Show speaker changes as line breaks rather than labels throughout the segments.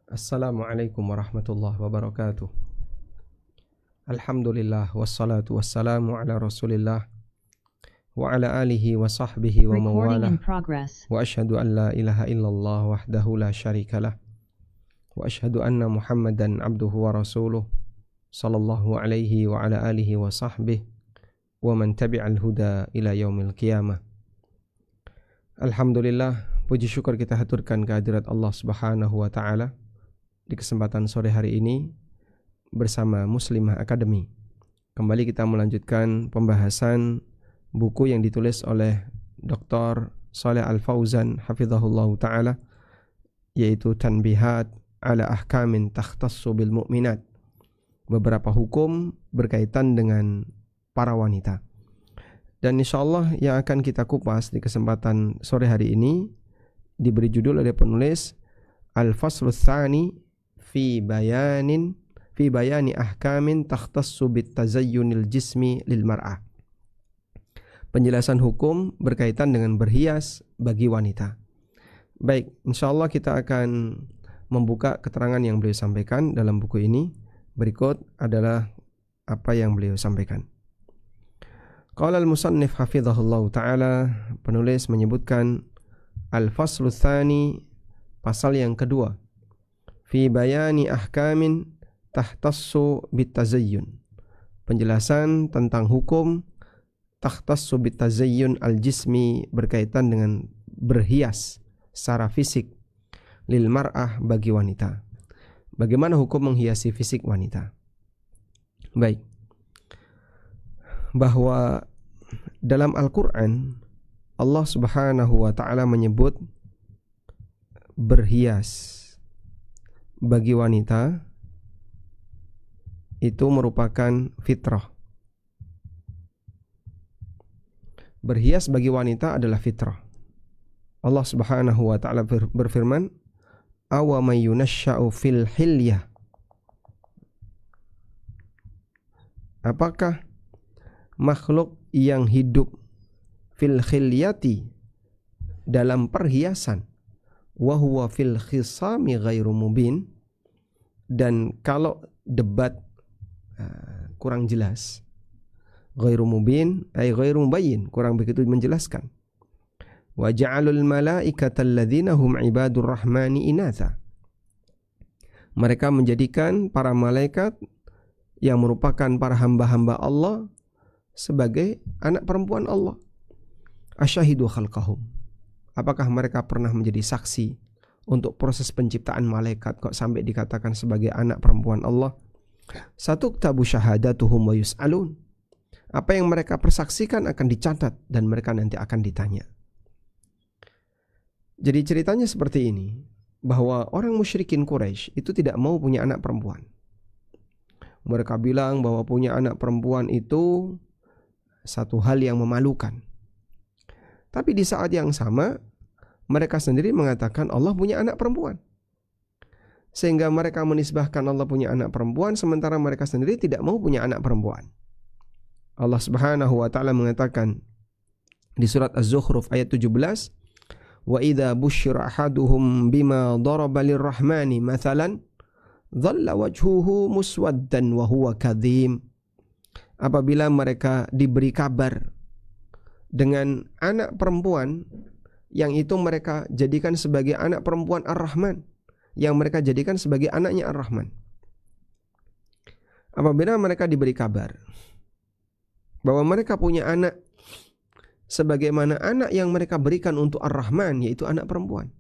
Assalamualaikum warahmatullahi wabarakatuh. Alhamdulillah wassalatu wassalamu ala Rasulillah wa ala alihi wa sahbihi wa mawalah. Wa asyhadu an la ilaha illallah wahdahu la syarikalah. Wa asyhadu anna Muhammadan abduhu wa rasuluh sallallahu alaihi wa ala alihi wa sahbihi wa man tabi'al huda ila yaumil qiyamah. Alhamdulillah, puji syukur kita haturkan kehadirat Allah Subhanahu wa taala di kesempatan sore hari ini bersama Muslimah Academy. Kembali kita melanjutkan pembahasan buku yang ditulis oleh Dr. Shalih Al-Fauzan hafizahullah ta'ala, yaitu Tanbihat ala ahkamin takhtassu bil mu'minat, beberapa hukum berkaitan dengan para wanita. Dan insyaallah yang akan kita kupas di kesempatan sore hari ini diberi judul oleh penulis Al-Faslu Tsani fi bayani ahkamin takhtassu bit tazayyunil jismi lil mar'ah. Penjelasan hukum berkaitan dengan berhias bagi wanita. Baik, insyaallah kita akan membuka keterangan yang beliau sampaikan dalam buku ini. Berikut adalah apa yang beliau sampaikan. Qala al-musannif hafizahullah ta'ala, penulis menyebutkan al-faslu tsani, pasal yang kedua, fi bayani ahkamin tahtassu bitazayyun, penjelasan tentang hukum tahtassu bitazayyun al-jismi, berkaitan dengan berhias secara fisik, lil mar'ah, bagi wanita. Bagaimana hukum menghiasi fisik wanita? Baik, bahwa dalam Al-Quran Allah Subhanahu wa ta'ala menyebut berhias bagi wanita itu merupakan fitrah. Berhias bagi wanita adalah fitrah. Allah Subhanahu wa ta'ala berfirman, awa may yunashsha'u fil hilyah, apakah makhluk yang hidup fil khilyati, dalam perhiasan, wa huwa fil khisami ghairu mubin, dan kalau debat kurang jelas, ghairu mubin ay ghairu mubayyin, kurang begitu menjelaskan. Wa ja'alul malaikata alladzina hum ibadur rahmani inatha, mereka menjadikan para malaikat yang merupakan para hamba-hamba Allah sebagai anak perempuan Allah. Asyahidu khalqahum, apakah mereka pernah menjadi saksi untuk proses penciptaan malaikat kok sampai dikatakan sebagai anak perempuan Allah? Satuktabu syahadatuhum wa yus'alun, apa yang mereka persaksikan akan dicatat dan mereka nanti akan ditanya. Jadi ceritanya seperti ini, bahwa orang musyrikin Quraisy itu tidak mau punya anak perempuan. Mereka bilang bahwa punya anak perempuan itu satu hal yang memalukan. Tapi di saat yang sama mereka sendiri mengatakan Allah punya anak perempuan, sehingga mereka menisbahkan Allah punya anak perempuan sementara mereka sendiri tidak mau punya anak perempuan. Allah Subhanahu wa ta'ala mengatakan di surat Az-Zukhruf ayat 17, wa idza busyira ahaduhum bima daraba lirrahmani mathalan dhalla wajhuhu muswaddan wa huwa kadhim, apabila mereka diberi kabar dengan anak perempuan yang itu mereka jadikan sebagai anak perempuan Ar-Rahman, yang mereka jadikan sebagai anaknya Ar-Rahman. Apabila mereka diberi kabar bahwa mereka punya anak sebagaimana anak yang mereka berikan untuk Ar-Rahman, yaitu anak perempuan,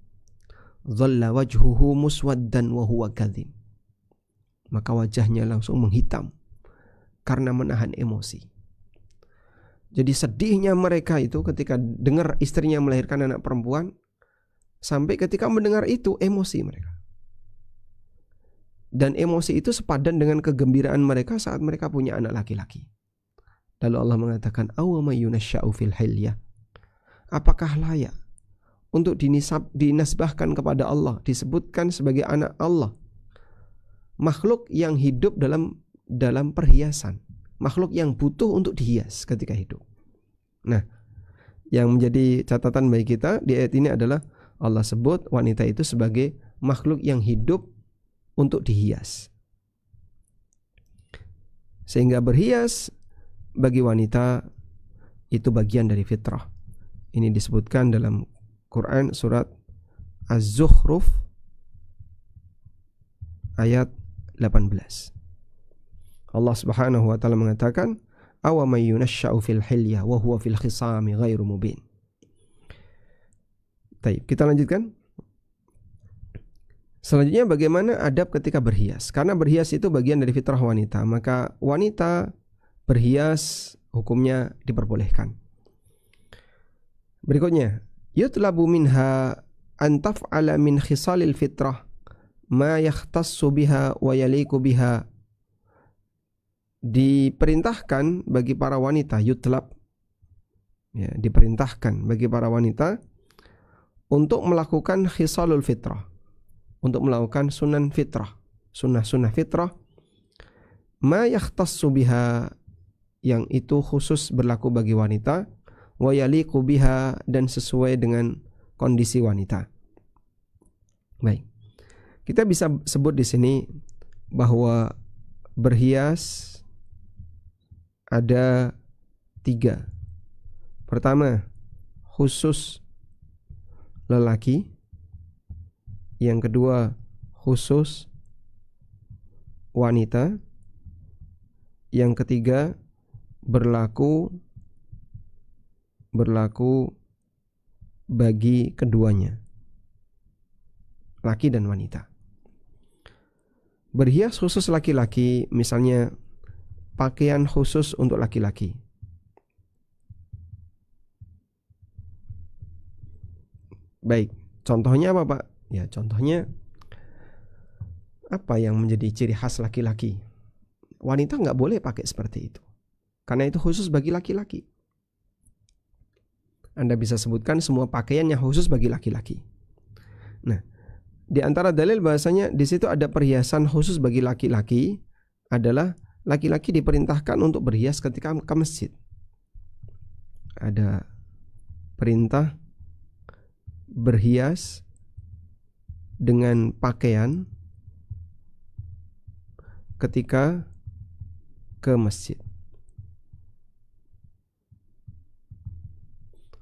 dhalla wajhuhu muswaddan wa huwa kadhim, maka wajahnya langsung menghitam karena menahan emosi. Jadi sedihnya mereka itu ketika dengar istrinya melahirkan anak perempuan, sampai ketika mendengar itu emosi mereka. Dan emosi itu sepadan dengan kegembiraan mereka saat mereka punya anak laki-laki. Lalu Allah mengatakan, awa may yunashsha'u fil hilyah, apakah layak untuk dinasbahkan kepada Allah, disebutkan sebagai anak Allah, makhluk yang hidup dalam perhiasan, makhluk yang butuh untuk dihias ketika hidup. Nah, yang menjadi catatan bagi kita di ayat ini adalah Allah sebut wanita itu sebagai makhluk yang hidup untuk dihias. Sehingga berhias bagi wanita itu bagian dari fitrah. Ini disebutkan dalam Quran surat Az-Zukhruf ayat 18. Allah Subhanahu wa taala mengatakan, "Aw may yunashsha'u fil hilyah wa huwa fil khisami ghairu mubin." Baik, kita lanjutkan. Selanjutnya bagaimana adab ketika berhias? Karena berhias itu bagian dari fitrah wanita, maka wanita berhias hukumnya diperbolehkan. Berikutnya, yutlabu minha an taf'ala min khisalil fitrah ma yakhtassu biha wa yaliku biha. Diperintahkan bagi para wanita, yutlab, ya, diperintahkan bagi para wanita untuk melakukan khisalul fitrah, untuk melakukan sunan fitrah, sunnah-sunnah fitrah, ma yakhtassu biha, yang itu khusus berlaku bagi wanita, wa yaliqu biha, dan sesuai dengan kondisi wanita. Baik, kita bisa sebut di sini bahwa berhias ada 3. Pertama, khusus lelaki. Yang kedua, khusus wanita. Yang ketiga, berlaku bagi keduanya, laki dan wanita. Berhias khusus laki-laki, misalnya pakaian khusus untuk laki-laki. Baik, contohnya apa, Pak? Ya, contohnya apa yang menjadi ciri khas laki-laki? Wanita nggak boleh pakai seperti itu, karena itu khusus bagi laki-laki. Anda bisa sebutkan semua pakaian yang khusus bagi laki-laki. Nah, di antara dalil bahasanya di situ ada perhiasan khusus bagi laki-laki adalah laki-laki diperintahkan untuk berhias ketika ke masjid. Ada perintah berhias dengan pakaian ketika ke masjid.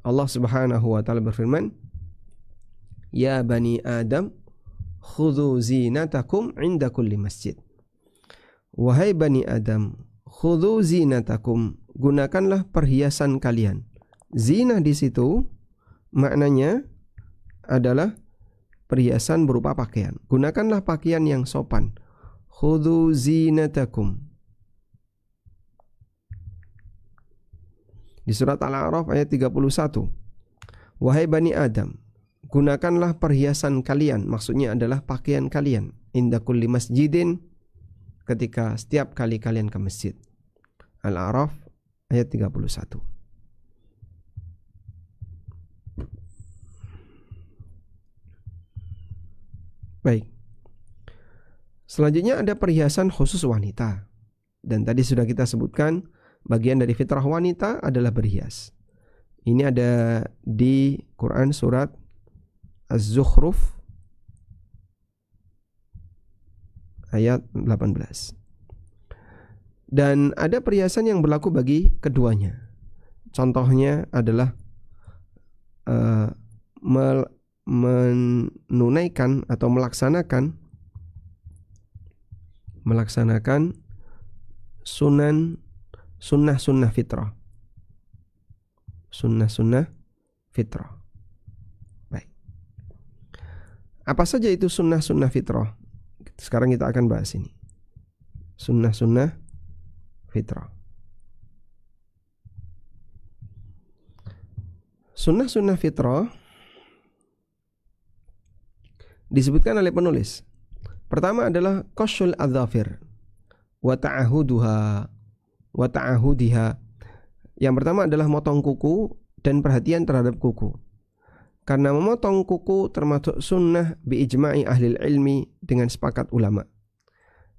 Allah Subhanahu wa taala berfirman, "Ya bani Adam, khudhu zinatakum 'inda kulli masjid." Wahai bani Adam, khudhu zinatakum, gunakanlah perhiasan kalian. Zina di situ maknanya adalah perhiasan berupa pakaian. Gunakanlah pakaian yang sopan. Khudhu zinatakum. Di surat Al-A'raf ayat 31. Wahai bani Adam, gunakanlah perhiasan kalian, maksudnya adalah pakaian kalian, inda kulli masjidin, ketika setiap kali kalian ke masjid. Al-A'raf ayat 31. Baik. Selanjutnya ada perhiasan khusus wanita. Dan tadi sudah kita sebutkan bagian dari fitrah wanita adalah berhias. Ini ada di Quran surat Az-Zukhruf ayat 18. Dan ada perhiasan yang berlaku bagi keduanya. Contohnya adalah menunaikan atau melaksanakan sunnah fitrah. Sunnah fitrah. Baik. Apa saja itu sunnah fitrah? Sekarang kita akan bahas ini. Sunnah fitrah. Sunnah fitrah disebutkan oleh penulis. Pertama adalah qasyul adzafir wa ta'ahudiha. Yang pertama adalah motong kuku dan perhatian terhadap kuku. Karena memotong kuku termasuk sunnah biijma'i ahli ilmi, dengan sepakat ulama.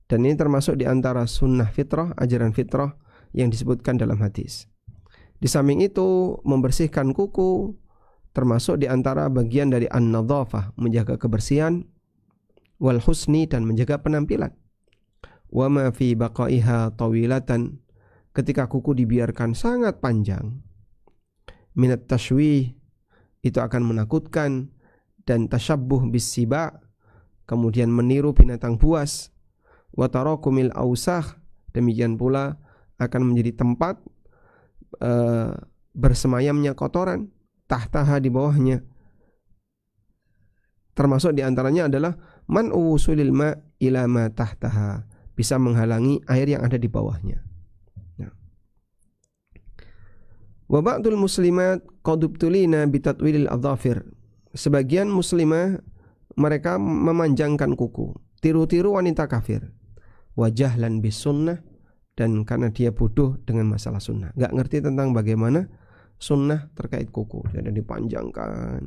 Dan ini termasuk di antara sunnah fitrah, ajaran fitrah yang disebutkan dalam hadis. Di samping itu, membersihkan kuku termasuk di antara bagian dari an-nadhafah, menjaga kebersihan. wal husni, dan menjaga penampilan. Wa ma fi baqaiha tawilatan, ketika kuku dibiarkan sangat panjang, minat tashwih, itu akan menakutkan, dan tasyabbuh bis siba, kemudian meniru binatang buas, wa tarakumil ausakh, demikian pula akan menjadi tempat bersemayamnya kotoran, tahtaha, di bawahnya. Termasuk diantaranya adalah man usulil ma ila ma tahtaha, bisa menghalangi air yang ada di bawahnya. Wa ba'dul muslimat qad ubtulina bitatwilil adhafir, sebagian muslimah mereka memanjangkan kuku, tiru-tiru wanita kafir. Wa jahlan bis sunnah, dan karena dia bodoh dengan masalah sunnah, gak ngerti tentang bagaimana sunnah terkait kuku, jadi dipanjangkan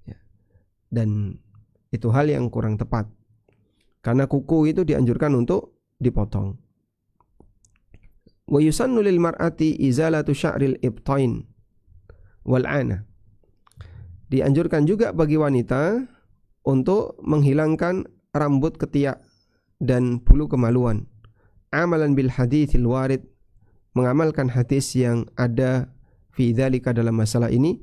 ya. Dan itu hal yang kurang tepat, karena kuku itu dianjurkan untuk dipotong. Wa yusannu lil mar'ati izalatu sya'ril ibtain wal 'ana, dianjurkan juga bagi wanita untuk menghilangkan rambut ketiak dan bulu kemaluan. Amalan bil haditsil warid, mengamalkan hadis yang ada fi dzalika, dalam masalah ini.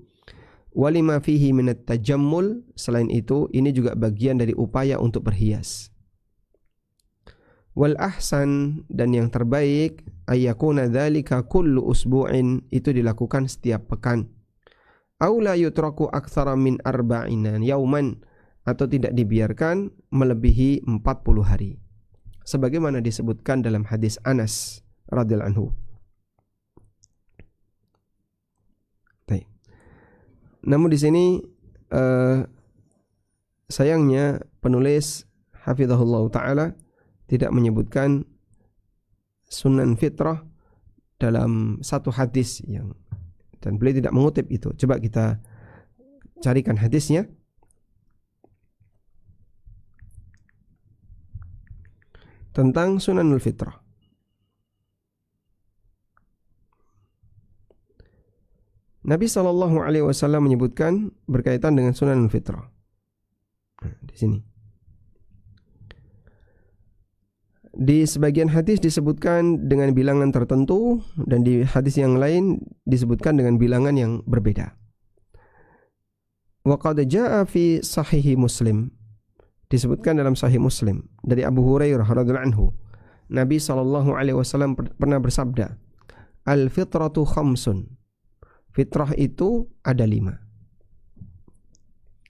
Walima fihi minat tajammul, selain itu ini juga bagian dari upaya untuk berhias. Wal ahsan, dan yang terbaik, ayyakuna dzalika kullu usbu'in, itu dilakukan setiap pekan. Aw la yutraku aktsara min arba'ina yauman, atau tidak dibiarkan melebihi 40 hari. Sebagaimana disebutkan dalam hadis Anas radhiyallahu anhu. Namun di sini sayangnya penulis hafizahullah taala tidak menyebutkan sunan fitrah dalam satu hadis dan beliau tidak mengutip itu. Coba kita carikan hadisnya. Tentang sunanul fitrah. Nabi SAW menyebutkan berkaitan dengan sunanul fitrah. Di sini. Di sebagian hadis disebutkan dengan bilangan tertentu, dan di hadis yang lain disebutkan dengan bilangan yang berbeda. Wa qad jaa'a fi sahihi Muslim, disebutkan dalam Sahih Muslim dari Abu Hurairah radhiyallahu anhu, Nabi SAW pernah bersabda, al fitratu khamsun, fitrah itu ada 5.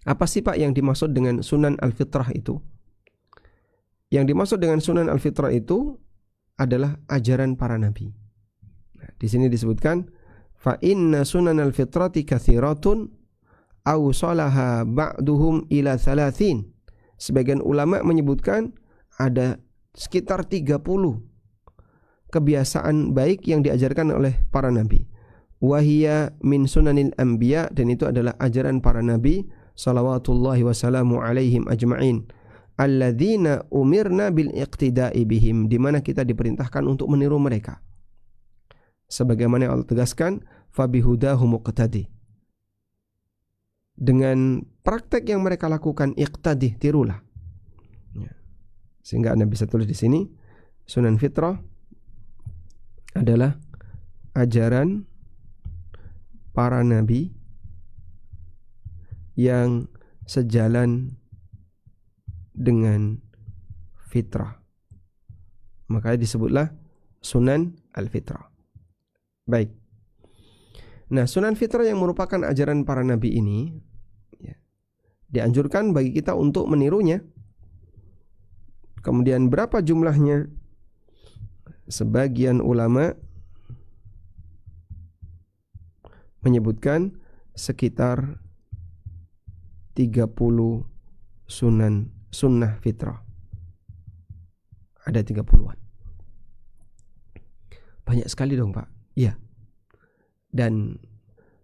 Apa sih Pak yang dimaksud dengan sunan al fitrah itu? Yang dimaksud dengan sunan al fitrah itu adalah ajaran para nabi. Nah, di sini disebutkan fa inna sunan al fitrati katsiratun aw salaha ba'duhum ila 30. Sebagian ulama menyebutkan ada sekitar 30 kebiasaan baik yang diajarkan oleh para nabi. Wahia min sunanil anbiya, dan itu adalah ajaran para nabi salawatullahi wassalamu alaihim ajma'in, alladzina umirna bil iqtida'i bihim, di mana kita diperintahkan untuk meniru mereka. Sebagaimana Allah tegaskan, fabihudahu muqtadi, dengan praktek yang mereka lakukan iqtadi, tirulah. Sehingga Anda bisa tulis di sini, sunan fitrah adalah ajaran para nabi yang sejalan dengan fitrah, makanya disebutlah sunan al-fitrah. Baik. Nah, sunan fitrah yang merupakan ajaran para nabi ini dianjurkan bagi kita untuk menirunya. Kemudian berapa jumlahnya? Sebagian ulama menyebutkan sekitar 30 sunnah fitrah. Ada 30-an. Banyak sekali dong Pak. Iya. Dan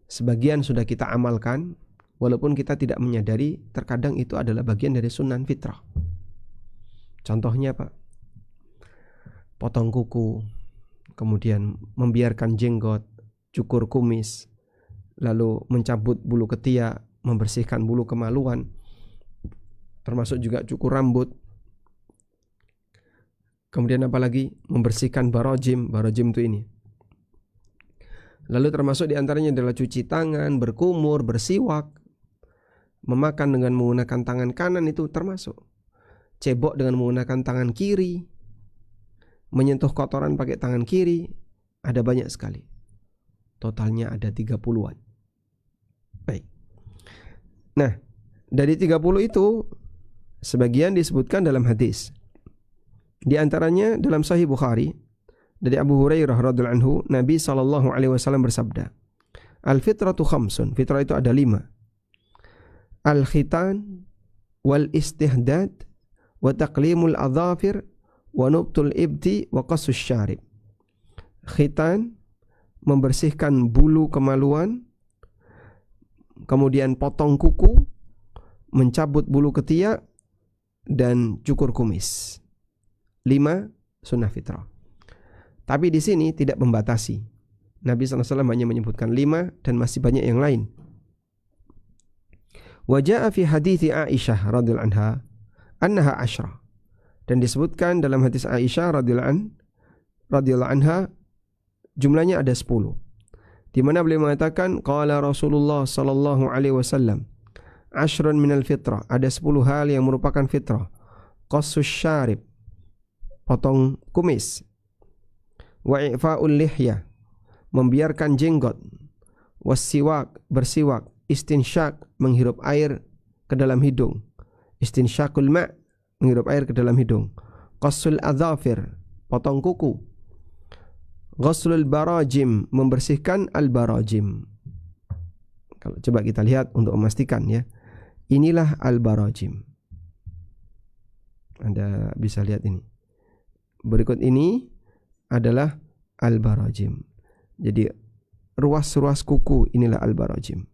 sebagian sudah kita amalkan, walaupun kita tidak menyadari terkadang itu adalah bagian dari sunan fitrah. Contohnya Pak, potong kuku, kemudian membiarkan jenggot, cukur kumis, lalu mencabut bulu ketiak, membersihkan bulu kemaluan. termasuk juga cukur rambut. Kemudian apalagi membersihkan barojim itu ini. Lalu termasuk diantaranya adalah cuci tangan, berkumur, bersiwak, memakan dengan menggunakan tangan kanan itu termasuk. Cebok dengan menggunakan tangan kiri, menyentuh kotoran pakai tangan kiri, ada banyak sekali. Totalnya ada 30-an. Baik. Nah, dari 30 itu sebagian disebutkan dalam hadis. Di antaranya dalam Sahih Bukhari dari Abu Hurairah radhiyallahu anhu, Nabi SAW bersabda, "Al-fitratu khamsun." Fitrah itu ada 5. Al-khitan wal istihdad wa taqlimul adhafir wa nubtul ibti wa qassus syarib. Khitan, membersihkan bulu kemaluan, kemudian potong kuku, mencabut bulu ketiak, dan cukur kumis. 5 sunnah fitrah. Tapi di sini tidak membatasi. Nabi SAW hanya menyebutkan 5 dan masih banyak yang lain. Wa jaa fi hadithi Aisyah radhiyallahu anha annaha asyra. Dan disebutkan dalam hadis Aisyah radhiyallahu anha jumlahnya ada 10. Di mana beliau mengatakan qala Rasulullah sallallahu alaihi wasallam, ashrun minal fitrah, ada 10 hal yang merupakan fitrah. Qassus syarib, potong kumis. Wa i'fa'ul lihyah, membiarkan jenggot. Wassiwak, bersiwak. Istinsyak, menghirup air ke dalam hidung. Istinsyakul ma', menghirup air ke dalam hidung. Qassul adhafir, potong kuku. Ghuslul barajim, membersihkan al-barajim. Kalau coba kita lihat untuk memastikan ya. Inilah al-barajim. Anda bisa lihat ini. Berikut ini adalah al-barajim. Jadi ruas-ruas kuku inilah al-barajim.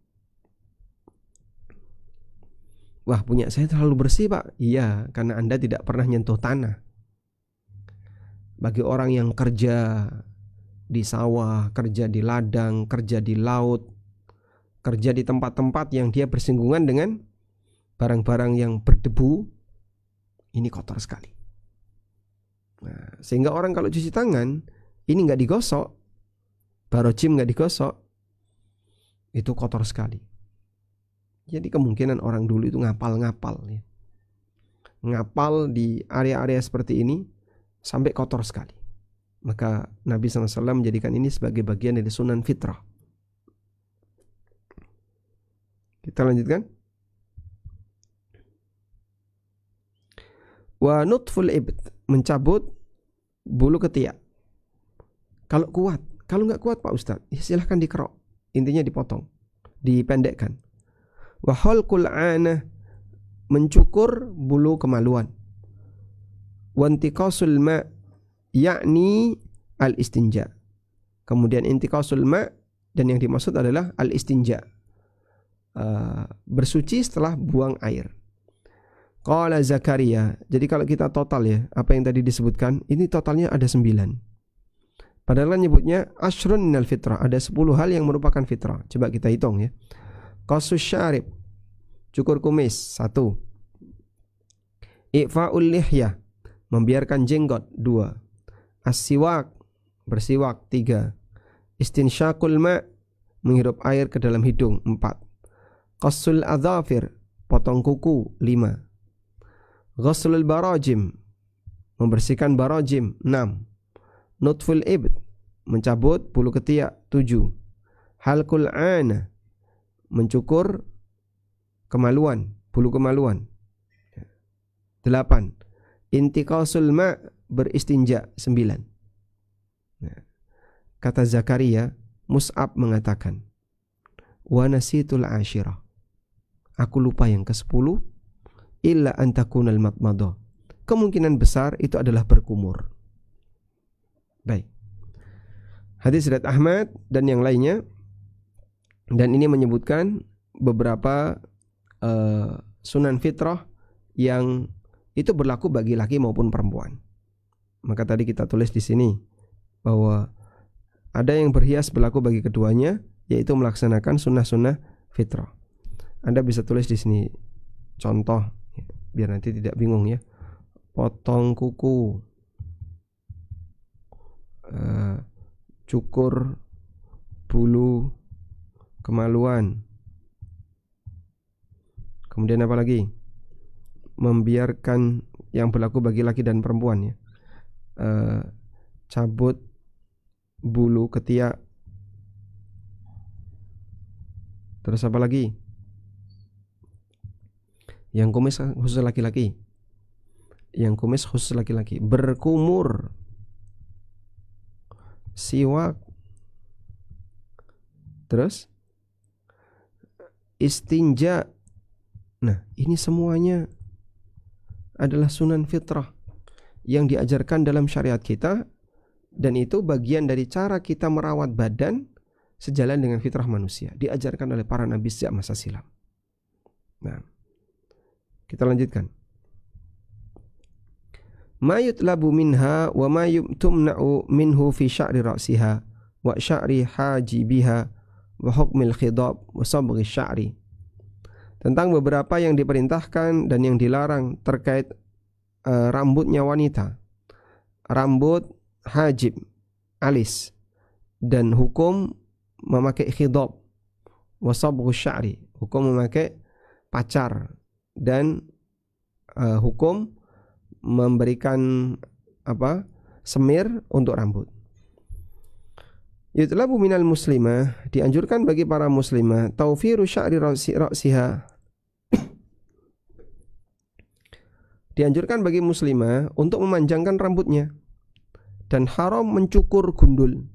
Wah, punya saya terlalu bersih, Pak. Iya, karena Anda tidak pernah nyentuh tanah. Bagi orang yang kerja di sawah, kerja di ladang, kerja di laut, kerja di tempat-tempat yang dia bersinggungan dengan barang-barang yang berdebu, ini kotor sekali. Nah, sehingga orang kalau cuci tangan ini nggak digosok, barojim nggak digosok, itu kotor sekali. Jadi kemungkinan orang dulu itu ngapal-ngapal ya. Ngapal di area-area seperti ini sampai kotor sekali. Maka Nabi SAW menjadikan ini sebagai bagian dari sunan fitrah. Kita lanjutkan. Wa nutful ibd, mencabut bulu ketiak. Kalau kuat, kalau nggak kuat Pak Ustadz, ya silahkan dikerok. Intinya dipotong, dipendekkan. Wa halqul anah, mencukur bulu kemaluan. Wa intiqasul ma', yakni al-istinja. Kemudian intiqasul ma', dan yang dimaksud adalah al-istinja, bersuci setelah buang air. Qala Zakaria. Jadi kalau kita total ya, apa yang tadi disebutkan, ini totalnya ada 9. Padahal kan nyebutnya ashrun minal fitrah, ada 10 hal yang merupakan fitrah. Coba kita hitung ya. Qassus syarib, cukur kumis 1. I'fa'ul lihyah, membiarkan jenggot 2. As-siwak, bersiwak 3. Istinsyakul ma', menghirup air ke dalam hidung 4. Qassul adhafir, potong kuku 5. Ghuslul barajim, membersihkan barajim 6. Nutful ibd, mencabut bulu ketiak 7. Halqul ana, mencukur kemaluan, bulu kemaluan 8. Intiqasul ma', beristinja 9. Nah, kata Zakaria, Mus'ab mengatakan, wa nasitul ashirah, aku lupa yang ke-10, illa antakunal matmadah, kemungkinan besar itu adalah berkumur. Baik. Hadis riwayat Ahmad dan yang lainnya, dan ini menyebutkan beberapa sunan fitrah yang itu berlaku bagi laki maupun perempuan. Maka tadi kita tulis di sini bahwa ada yang berhias berlaku bagi keduanya, yaitu melaksanakan sunnah-sunnah fitrah. Anda bisa tulis di sini contoh biar nanti tidak bingung ya. Potong kuku, cukur bulu kemaluan. Kemudian apa lagi? Membiarkan yang berlaku bagi laki dan perempuan ya. Cabut bulu ketiak. Terus apa lagi? Yang kumis khusus laki-laki. Yang kumis khusus laki-laki. Berkumur, siwak. Terus istinja. Nah, ini semuanya adalah sunan fitrah yang diajarkan dalam syariat kita, dan itu bagian dari cara kita merawat badan sejalan dengan fitrah manusia, diajarkan oleh para nabi sejak masa silam. Nah, kita lanjutkan. Ma yutlabu minha wa ma tumna'u minhu fi sya'ri ra'siha wa sya'ri hajibiha wa hukmil khidab wa sabghi sya'ri. Tentang beberapa yang diperintahkan dan yang dilarang terkait rambutnya wanita, rambut hajib, alis, dan hukum memakai khidab, wa sabghu sya'ri, hukum memakai pacar, dan hukum memberikan semir untuk rambut. Yutlabu minal muslimah, dianjurkan bagi para muslimah, tawfiru sya'ri ra'siha, dianjurkan bagi muslimah untuk memanjangkan rambutnya, dan haram mencukur gundul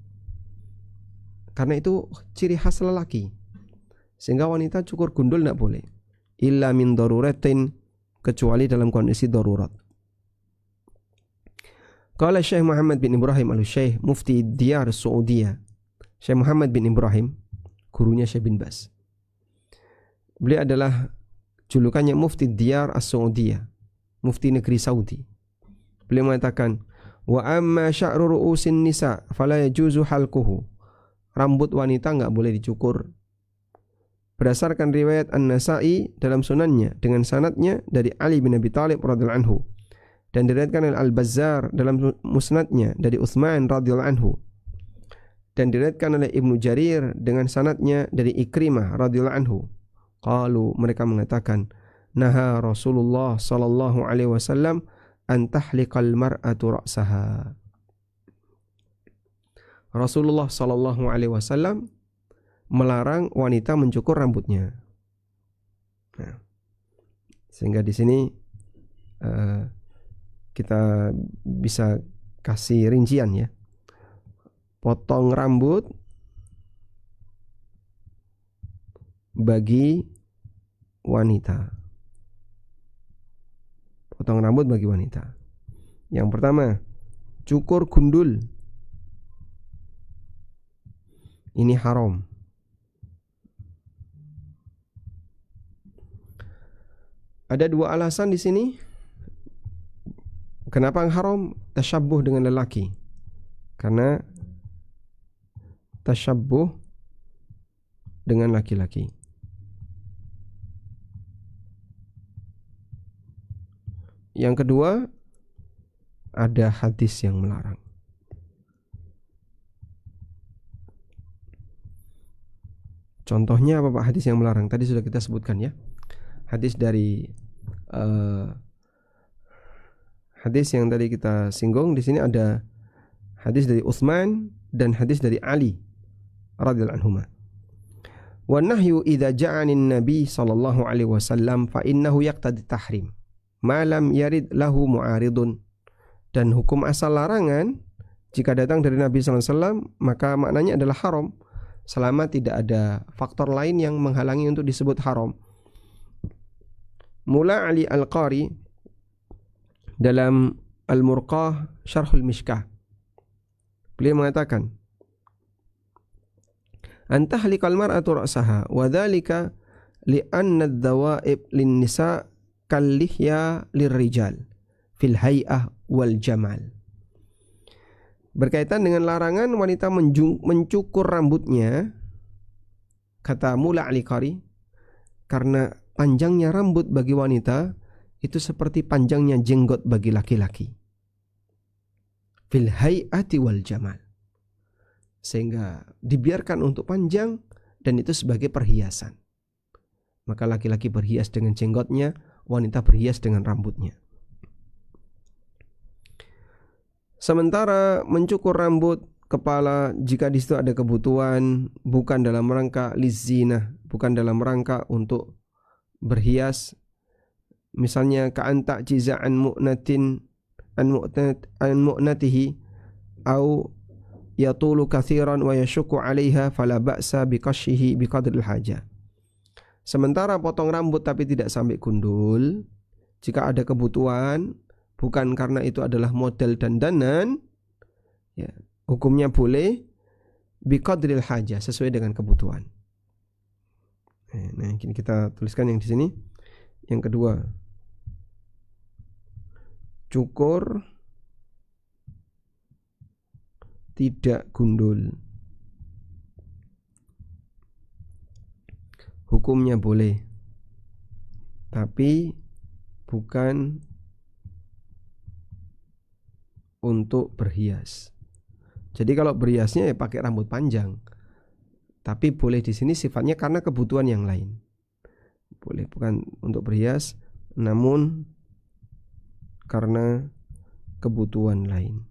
karena itu ciri khas lelaki, sehingga wanita cukur gundul tidak boleh, illa min daruratin, kecuali dalam kondisi darurat. Qala Syekh Muhammad bin Ibrahim al-Syekh mufti Diyar Saudiyah. Syekh Muhammad bin Ibrahim, gurunya Syekh bin Baz. Beliau adalah julukannya mufti Diyar as-Saudiyah, mufti negeri Saudi. Beliau mengatakan, wa amma sya'ru ru'usin nisa fala yajuzu halquhu. Rambut wanita enggak boleh dicukur. Berdasarkan riwayat An-Nasa'i dalam sunannya dengan sanadnya dari Ali bin Abi Thalib radhiyallahu anhu, dan diriwayatkan oleh Al-Bazzar dalam musnadnya dari Utsman radhiyallahu anhu, dan diriwayatkan oleh Ibnu Jarir dengan sanadnya dari Ikrimah radhiyallahu anhu. Qalu, mereka mengatakan, naha Rasulullah sallallahu alaihi wasallam an tahliqal mar'atu ra'saha. Rasulullah sallallahu alaihi wasallam melarang wanita mencukur rambutnya. Nah, sehingga di sini kita bisa kasih rincian ya. Potong rambut bagi wanita. Potong rambut bagi wanita. Yang pertama, cukur gundul. Ini haram. Ada dua alasan di sini. Kenapa haram? Tasyabbuh dengan lelaki. Karena tasyabbuh dengan laki-laki. Yang kedua, ada hadis yang melarang. Contohnya apa Pak hadis yang melarang? Tadi sudah kita sebutkan ya. Hadis dari hadis yang tadi kita singgung, di sini ada hadis dari Utsman dan hadis dari Ali radhiyallahu anhuma. Wa nahyu idza ja'anin nabi sallallahu alaihi wasallam fa innahu yaqtadi tahrim ma lam yarid lahu mu'aridun. Dan hukum asal larangan jika datang dari Nabi sallallahu alaihi wasallam maka maknanya adalah haram selama tidak ada faktor lain yang menghalangi untuk disebut haram. Mula Ali Al-Qari dalam Al-Murqah Syarhul Mishkah, beliau mengatakan, antahlikal mar'atu ra'saha wa dzalika li'anna ad-dawa'ib lin-nisa' kal-lihya lir-rijal fil hay'ah wal jamal. Berkaitan dengan larangan wanita mencukur rambutnya, kata Mula Ali Qari, karena panjangnya rambut bagi wanita itu seperti panjangnya jenggot bagi laki-laki. Fil hay'ati wal jamal. Sehingga dibiarkan untuk panjang dan itu sebagai perhiasan. Maka laki-laki berhias dengan jenggotnya, wanita berhias dengan rambutnya. Sementara mencukur rambut kepala jika di situ ada kebutuhan, bukan dalam rangka lizzinah, bukan dalam rangka untuk berhias, misalnya ka'anta jiza'an mu'natin an mu'natihi au yatulu kathiran wa yashukku 'alaiha fala ba'sa biqashihi biqadril hajah. Sementara potong rambut tapi tidak sampai gundul, jika ada kebutuhan, bukan karena itu adalah model dandanan, ya, hukumnya boleh biqadril hajah, sesuai dengan kebutuhan. Nah, ini kita tuliskan yang di sini. Yang kedua, cukur tidak gundul, hukumnya boleh, tapi bukan untuk berhias. Jadi kalau berhiasnya ya pakai rambut panjang, tapi boleh di sini sifatnya karena kebutuhan yang lain. Boleh bukan untuk berhias, namun karena kebutuhan lain.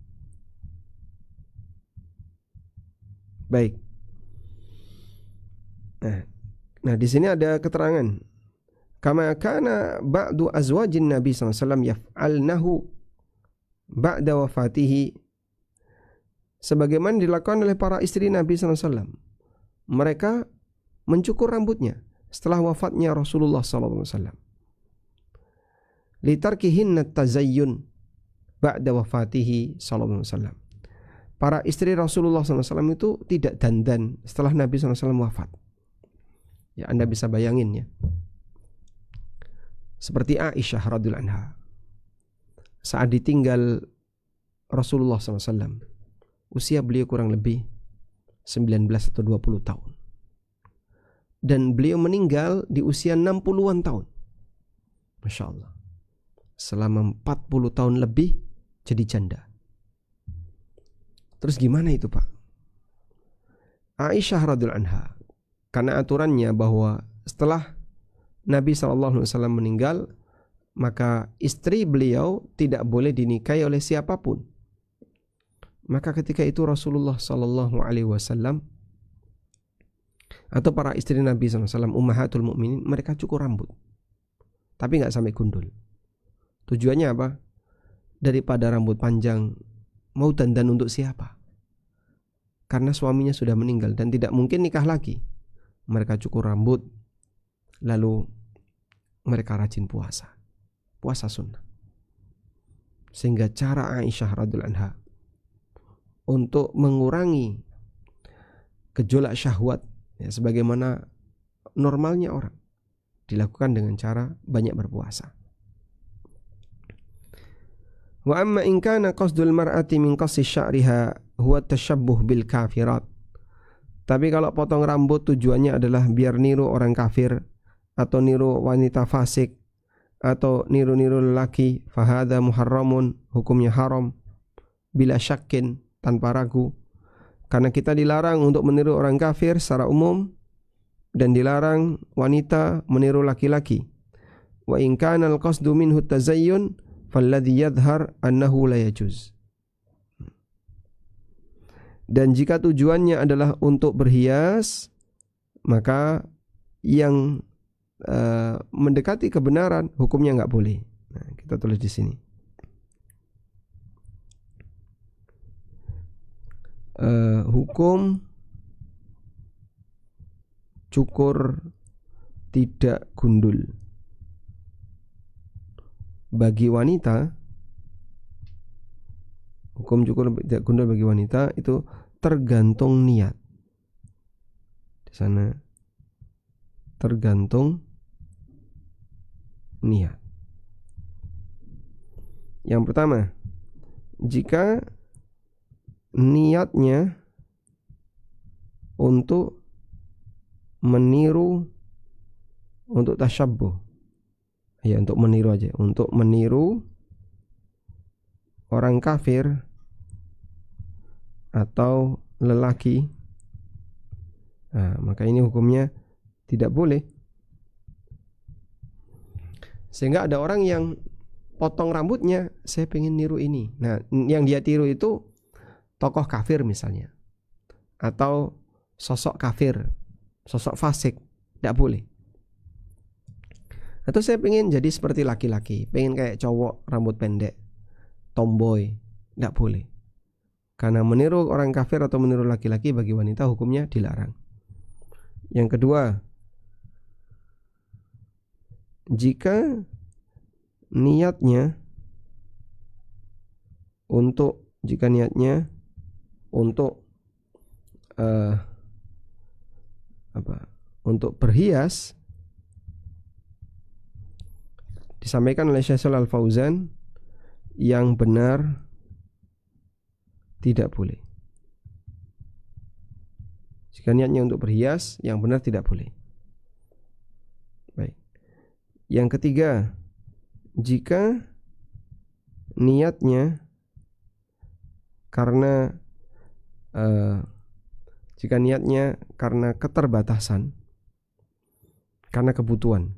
Baik. Nah di sini ada keterangan. Kama kana ba'du azwajin Nabi sallallahu alaihi wasallam yaf'alnahu ba'da wafatihi. Sebagaimana dilakukan oleh para istri Nabi sallallahu alaihi wasallam. Mereka mencukur rambutnya setelah wafatnya Rasulullah sallallahu alaihi wasallam. Litarkihinna tazayyun ba'da wafatihi sallallahu alaihi wasallam. Para istri Rasulullah SAW itu tidak dandan setelah Nabi SAW wafat. Ya, Anda bisa bayangin ya. Seperti Aisyah radhiyallahu anha. Saat ditinggal Rasulullah SAW, usia beliau kurang lebih 19 atau 20 tahun. Dan beliau meninggal di usia 60-an tahun. Masya Allah. Selama 40 tahun lebih jadi janda. Terus gimana itu Pak? Aisyah radhiyallahu anha, karena aturannya bahwa setelah Nabi SAW meninggal, maka istri beliau tidak boleh dinikahi oleh siapapun. Maka ketika itu Rasulullah SAW atau para istri Nabi SAW, ummahatul mukminin, mereka cukur rambut, tapi nggak sampai gundul. Tujuannya apa? Daripada rambut panjang, mau dandan untuk siapa? Karena suaminya sudah meninggal dan tidak mungkin nikah lagi. Mereka cukur rambut, lalu mereka rajin puasa sunnah. Sehingga cara Aisyah radhiyallahu anha untuk mengurangi gejolak syahwat, ya, sebagaimana normalnya orang, dilakukan dengan cara banyak berpuasa. Wa amma in kana qasdul mar'ati min qassi sya'riha huwa tashabbuh bil kafirat. Tapi kalau potong rambut tujuannya adalah biar niru orang kafir atau niru wanita fasik atau niru-niru lelaki, fahadha muharramun, hukumnya haram bila syakkin, tanpa ragu. Karena kita dilarang untuk meniru orang kafir secara umum dan dilarang wanita meniru laki-laki. Wa in kana al-qasdu minhu tazayyun falladhi yadhhar annahu la yajuz. Dan jika tujuannya adalah untuk berhias, maka yang mendekati kebenaran hukumnya nggak boleh. Nah, kita tulis di sini. Hukum cukur tidak gundul bagi wanita, hukum cukur tidak gundul bagi wanita itu tergantung niat. Di sana tergantung niat. Yang pertama, jika niatnya untuk meniru, untuk tasyabbuh, Ya, untuk meniru aja, untuk meniru orang kafir atau lelaki, nah, maka ini hukumnya tidak boleh. Sehingga ada orang yang potong rambutnya, saya pengen niru ini. Nah, yang dia tiru itu tokoh kafir misalnya, atau sosok kafir, sosok fasik, tidak boleh. Atau saya pengen jadi seperti laki-laki, pengen kayak cowok rambut pendek, tomboy, tidak boleh. Karena meniru orang kafir atau meniru laki-laki bagi wanita hukumnya dilarang. Yang kedua, jika niatnya untuk untuk berhias, disampaikan oleh Syekh Shalal Al-Fauzan, yang benar tidak boleh. Jika niatnya untuk berhias, yang benar tidak boleh. Baik. Yang ketiga, jika niatnya karena keterbatasan, karena kebutuhan,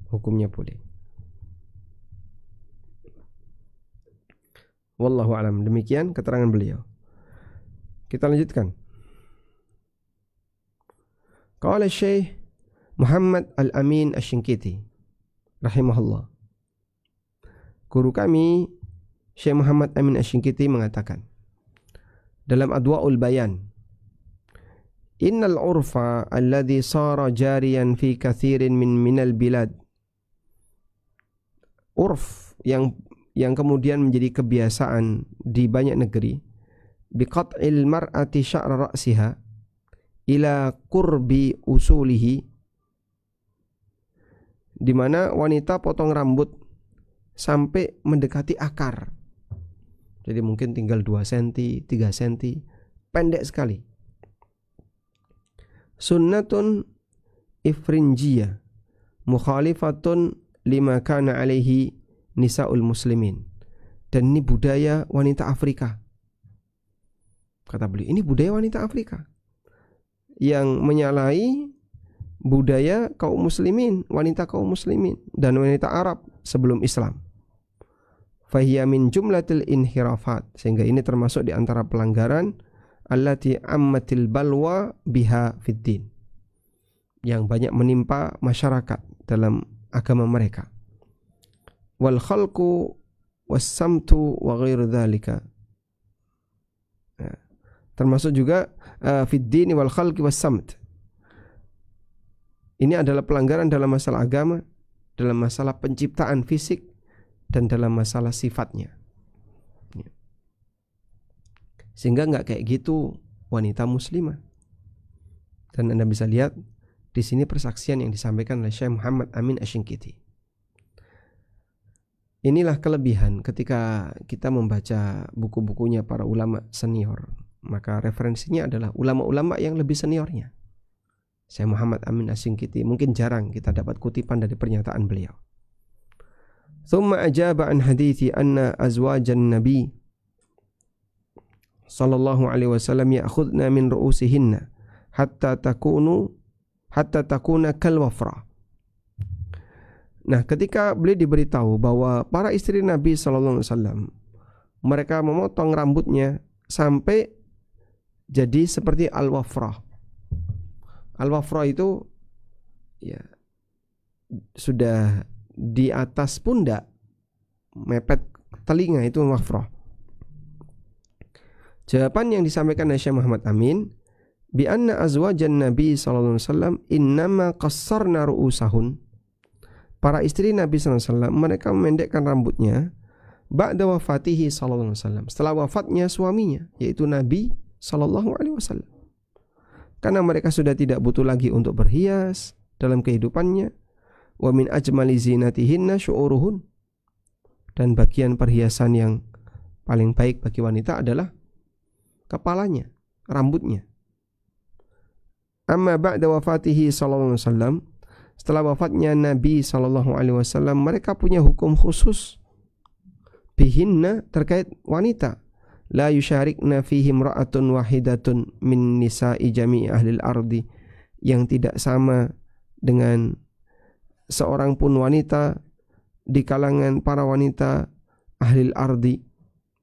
hukumnya boleh. Wallahu a'lam. Demikian keterangan beliau. Kita lanjutkan. Qala Syekh Muhammad Al-Amin Asy-Syinkiti rahimahullah. Guru kami Syekh Muhammad Amin Asy-Syinkiti mengatakan dalam Adwa'ul Bayan, innal urfa alladhi sara jariyan fi kathirin minal bilad, urf yang kemudian menjadi kebiasaan di banyak negeri, biqat'il mar'ati sya'ra ra'siha ila qurbi usulihi, di mana wanita potong rambut sampai mendekati akar. Jadi mungkin tinggal 2 cm, 3 cm, pendek sekali. Sunnatun ifrinjiyah mukhalifatun lima kana alaihi nisa'ul muslimin. Dan ini budaya wanita Afrika. Kata beliau, ini budaya wanita Afrika yang menyalahi budaya kaum muslimin, wanita kaum muslimin dan wanita Arab sebelum Islam. Fahiya min jumlatil inhirafat, sehingga ini termasuk di antara pelanggaran allati ammatil balwa biha fid din, yang banyak menimpa masyarakat dalam agama mereka. Wal khalqu was samtu wa ghairu dzalika, termasuk juga fid din wal khalqi was samt. Ini adalah pelanggaran dalam masalah agama, dalam masalah penciptaan fisik, dan dalam masalah sifatnya. Sehingga enggak kayak gitu wanita muslimah. Dan Anda bisa lihat di sini persaksian yang disampaikan oleh Syekh Muhammad Amin Asy-Syinkiti. Inilah kelebihan ketika kita membaca buku-bukunya para ulama senior, maka referensinya adalah ulama-ulama yang lebih seniornya. Syekh Muhammad Amin Asy-Syinkiti mungkin jarang kita dapat kutipan dari pernyataan beliau. Thumma ajaba an hadithi anna azwajan nabi sallallahu alaihi wasallam ya'khudna min ru'usihinna hatta takuna kal wafra. Nah, ketika beliau diberitahu bahwa para istri Nabi sallallahu alaihi wasallam mereka memotong rambutnya sampai jadi seperti al-wafra. Al-wafra itu ya sudah di atas pundak, mepet telinga, itu wafra. Jawaban yang disampaikan oleh Syekh Muhammad Amin, bi anna azwajan Nabi sallallahu alaihi wasallam innama qassarna ru'usahun. Para istri Nabi sallallahu alaihi wasallam mereka memendekkan rambutnya ba'da wafatihi sallallahu alaihi wasallam, setelah wafatnya suaminya yaitu Nabi sallallahu alaihi wasallam. Karena mereka sudah tidak butuh lagi untuk berhias dalam kehidupannya. Wa min ajmali zinatihinna syu'uruhun. Dan bagian perhiasan yang paling baik bagi wanita adalah kepalanya, rambutnya. Amma ba'da wafatihi sallallahu alaihi wasallam, setelah wafatnya Nabi SAW, mereka punya hukum khusus bihinna, terkait wanita. La yusharikna fihi imra'atun wahidatun min nisa'i jami'i ahlil ardi, yang tidak sama dengan seorang pun wanita di kalangan para wanita ahlil ardi,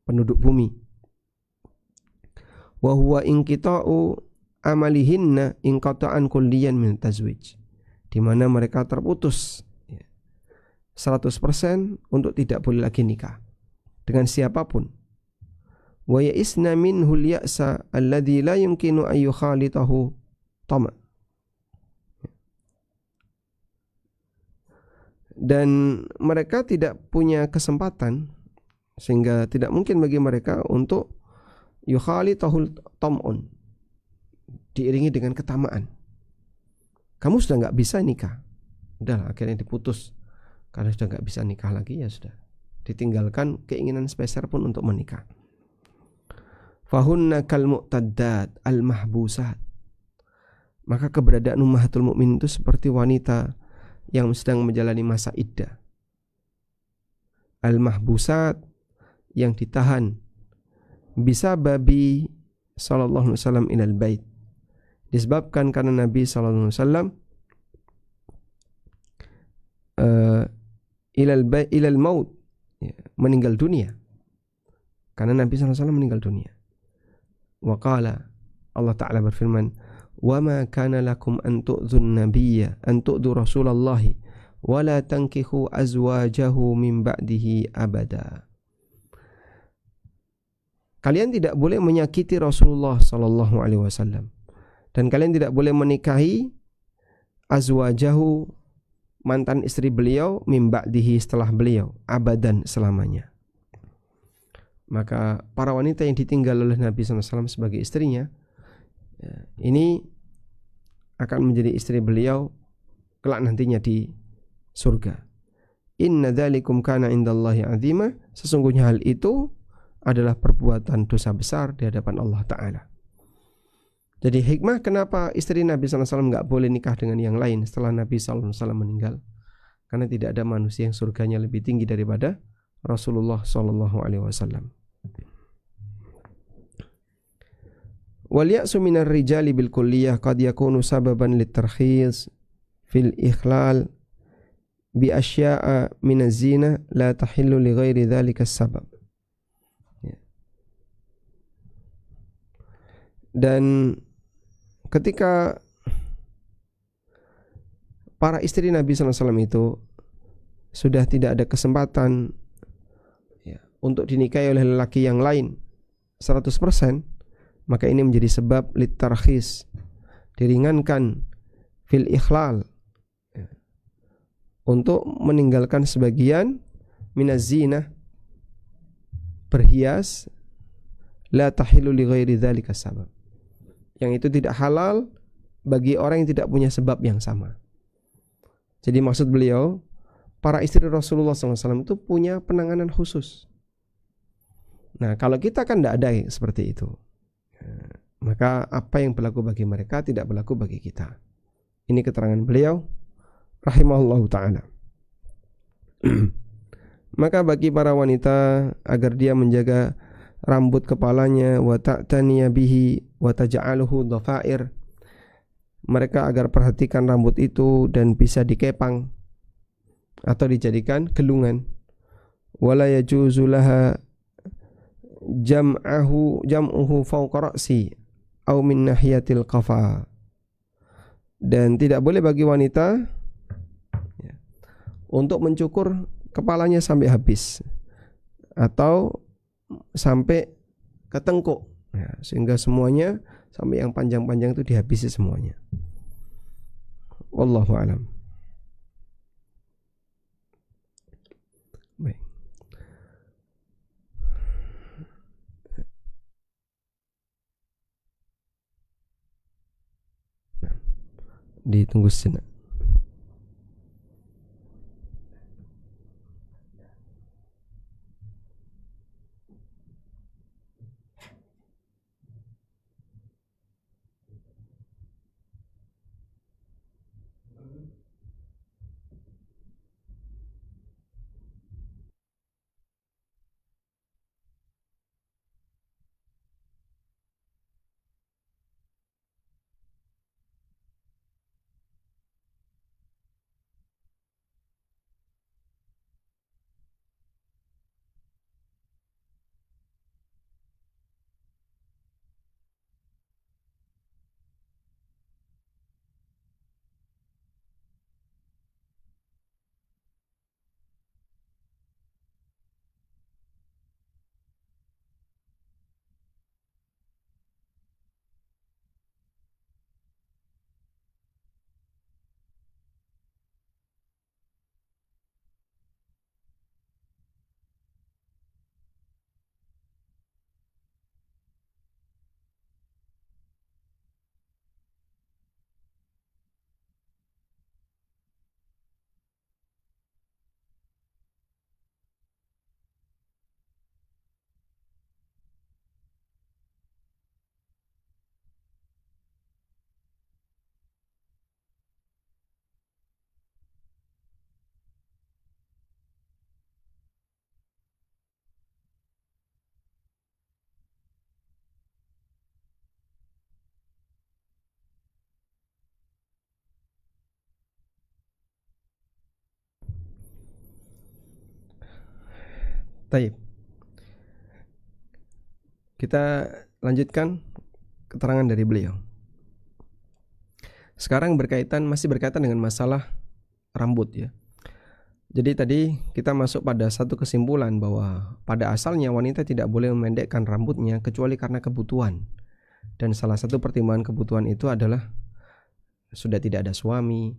penduduk bumi. Wa huwa inqita'u amalihinna inqata'an kulliyan min tazwij, di mana mereka terputus 100% untuk tidak boleh lagi nikah dengan siapapun. Wa ya'isna minhul ya'sa alladhi la yumkinu an yukhalitahu tama. Dan mereka tidak punya kesempatan, sehingga tidak mungkin bagi mereka untuk yukhalitahu tam'un, diiringi dengan ketamaan. Kamu sudah nggak bisa nikah, udah akhirnya diputus karena sudah nggak bisa nikah lagi, ya sudah ditinggalkan keinginan speser pun untuk menikah. Fahunna kal mu'taddat al mahbusat, maka keberadaan ummahatul mukmin itu seperti wanita yang sedang menjalani masa iddah. Al mahbusat, yang ditahan, bisa babi sallallahu alaihi wasallam ilal bait, disebabkan karena Nabi sallallahu alaihi wasallam ilal maut, meninggal dunia, karena Nabi sallallahu alaihi wasallam meninggal dunia. Wa qala, Allah Ta'ala berfirman, wa ma kana lakum an tu'dzun nabiyya an tu'dzu rasulallahi wa la tankihu azwajahu min ba'dihi abada. Kalian tidak boleh menyakiti Rasulullah sallallahu alaihi wasallam, dan kalian tidak boleh menikahi azwajahu, mantan istri beliau, min ba'dihi, setelah beliau, abadan, selamanya. Maka para wanita yang ditinggal oleh Nabi SAW sebagai istrinya, ini akan menjadi istri beliau kelak nantinya di surga. Inna dzalikum kana indallahi azima, sesungguhnya hal itu adalah perbuatan dosa besar di hadapan Allah Ta'ala. Jadi hikmah kenapa istri Nabi SAW gak boleh nikah dengan yang lain setelah Nabi SAW meninggal, karena tidak ada manusia yang surganya lebih tinggi daripada Rasulullah SAW. Wal ya'su minar rijali bil kulliyah qad yakunu sababan litarkhis fil ikhlal bi asya'a min az-zina la tahillu li ghairi dzalika as-sabab. Dan ketika para istri Nabi SAW itu sudah tidak ada kesempatan untuk dinikahi oleh lelaki yang lain 100%, maka ini menjadi sebab litarkhis, diringankan, fil ikhlal, untuk meninggalkan sebagian minaz zina, berhias, la tahillu li ghairi dzalika sabab, yang itu tidak halal bagi orang yang tidak punya sebab yang sama. Jadi maksud beliau, para istri Rasulullah SAW itu punya penanganan khusus. Nah, kalau kita kan tidak ada seperti itu, maka apa yang berlaku bagi mereka tidak berlaku bagi kita. Ini keterangan beliau rahimahullahu ta'ala. Maka bagi para wanita, agar dia menjaga rambut kepalanya, wa ta'taniya bihi wa taj'aluhu dhafair, mereka agar perhatikan rambut itu dan bisa dikepang atau dijadikan gelungan. Wala yajuzu laha jam'uhu fawqa ra'si aw min nahiyatil qafa, dan tidak boleh bagi wanita untuk mencukur kepalanya sampai habis atau sampai ke tengkuk, sehingga semuanya sampai yang panjang-panjang itu dihabisi semuanya. Wallahu a'lam. Baik. Ditunggu sejenak. Baik. Kita lanjutkan keterangan dari beliau. Sekarang masih berkaitan dengan masalah rambut ya. Jadi tadi kita masuk pada satu kesimpulan bahwa pada asalnya wanita tidak boleh memendekkan rambutnya kecuali karena kebutuhan. Dan salah satu pertimbangan kebutuhan itu adalah sudah tidak ada suami,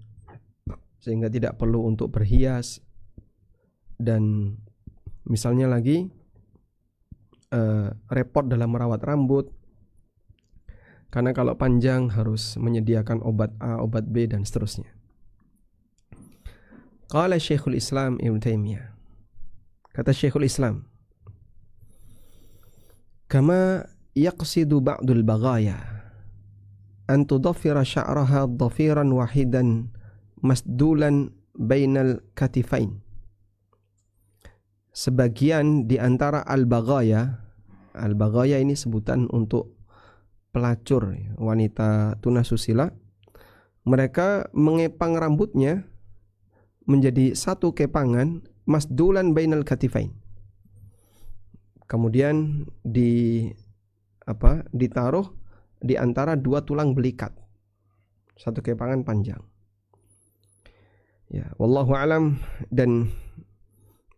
sehingga tidak perlu untuk berhias. Dan misalnya lagi repot dalam merawat rambut, karena kalau panjang harus menyediakan obat A, obat B, dan seterusnya. Qala Syekhul Islam Ibn Taimiyah. Kata Syekhul Islam, kama yaqsidu ba'dul baghaya an tudaffira sya'raha dhafiran wahidan masdulan bainal katifain. Sebagian di antara al-baghaya ini sebutan untuk pelacur, wanita tunasusila, mereka mengepang rambutnya menjadi satu kepangan, masdulan bainal katifain. Kemudian ditaruh di antara dua tulang belikat, satu kepangan panjang. Ya, wallahu alam. Dan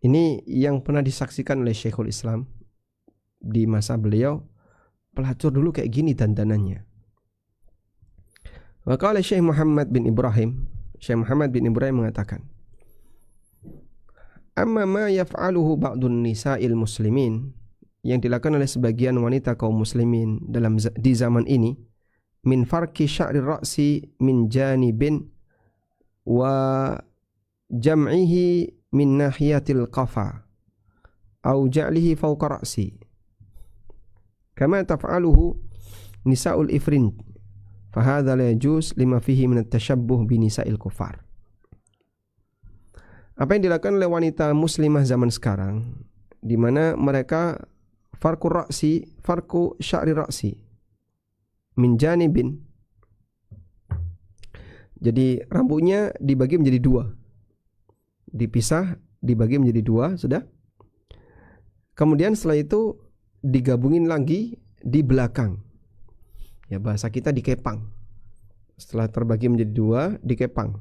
ini yang pernah disaksikan oleh Syekhul Islam di masa beliau. Pelacur dulu kayak gini dandanannya. Wa qala Syekh Muhammad bin Ibrahim mengatakan, amma ma yaf'aluhu ba'dun nisa'il muslimin, yang dilakukan oleh sebagian wanita kaum muslimin di zaman ini, min farki sya'ri ra'si min janibin wa jam'ihi min nahiyatil qafa au ja'lihi fawqa ra'si kama taf'aluhu nisa'ul ifrin, fahadha la yajuz lima fihi min at-tashabbuh bi nisa'il kufar. Apa yang dilakukan oleh wanita muslimah zaman sekarang, di mana mereka farku sya'ri ra'si min janibin, jadi rambutnya dibagi menjadi dua, dipisah, dibagi menjadi dua, sudah. Kemudian setelah itu digabungin lagi di belakang. Ya, bahasa kita dikepang. Setelah terbagi menjadi dua, dikepang.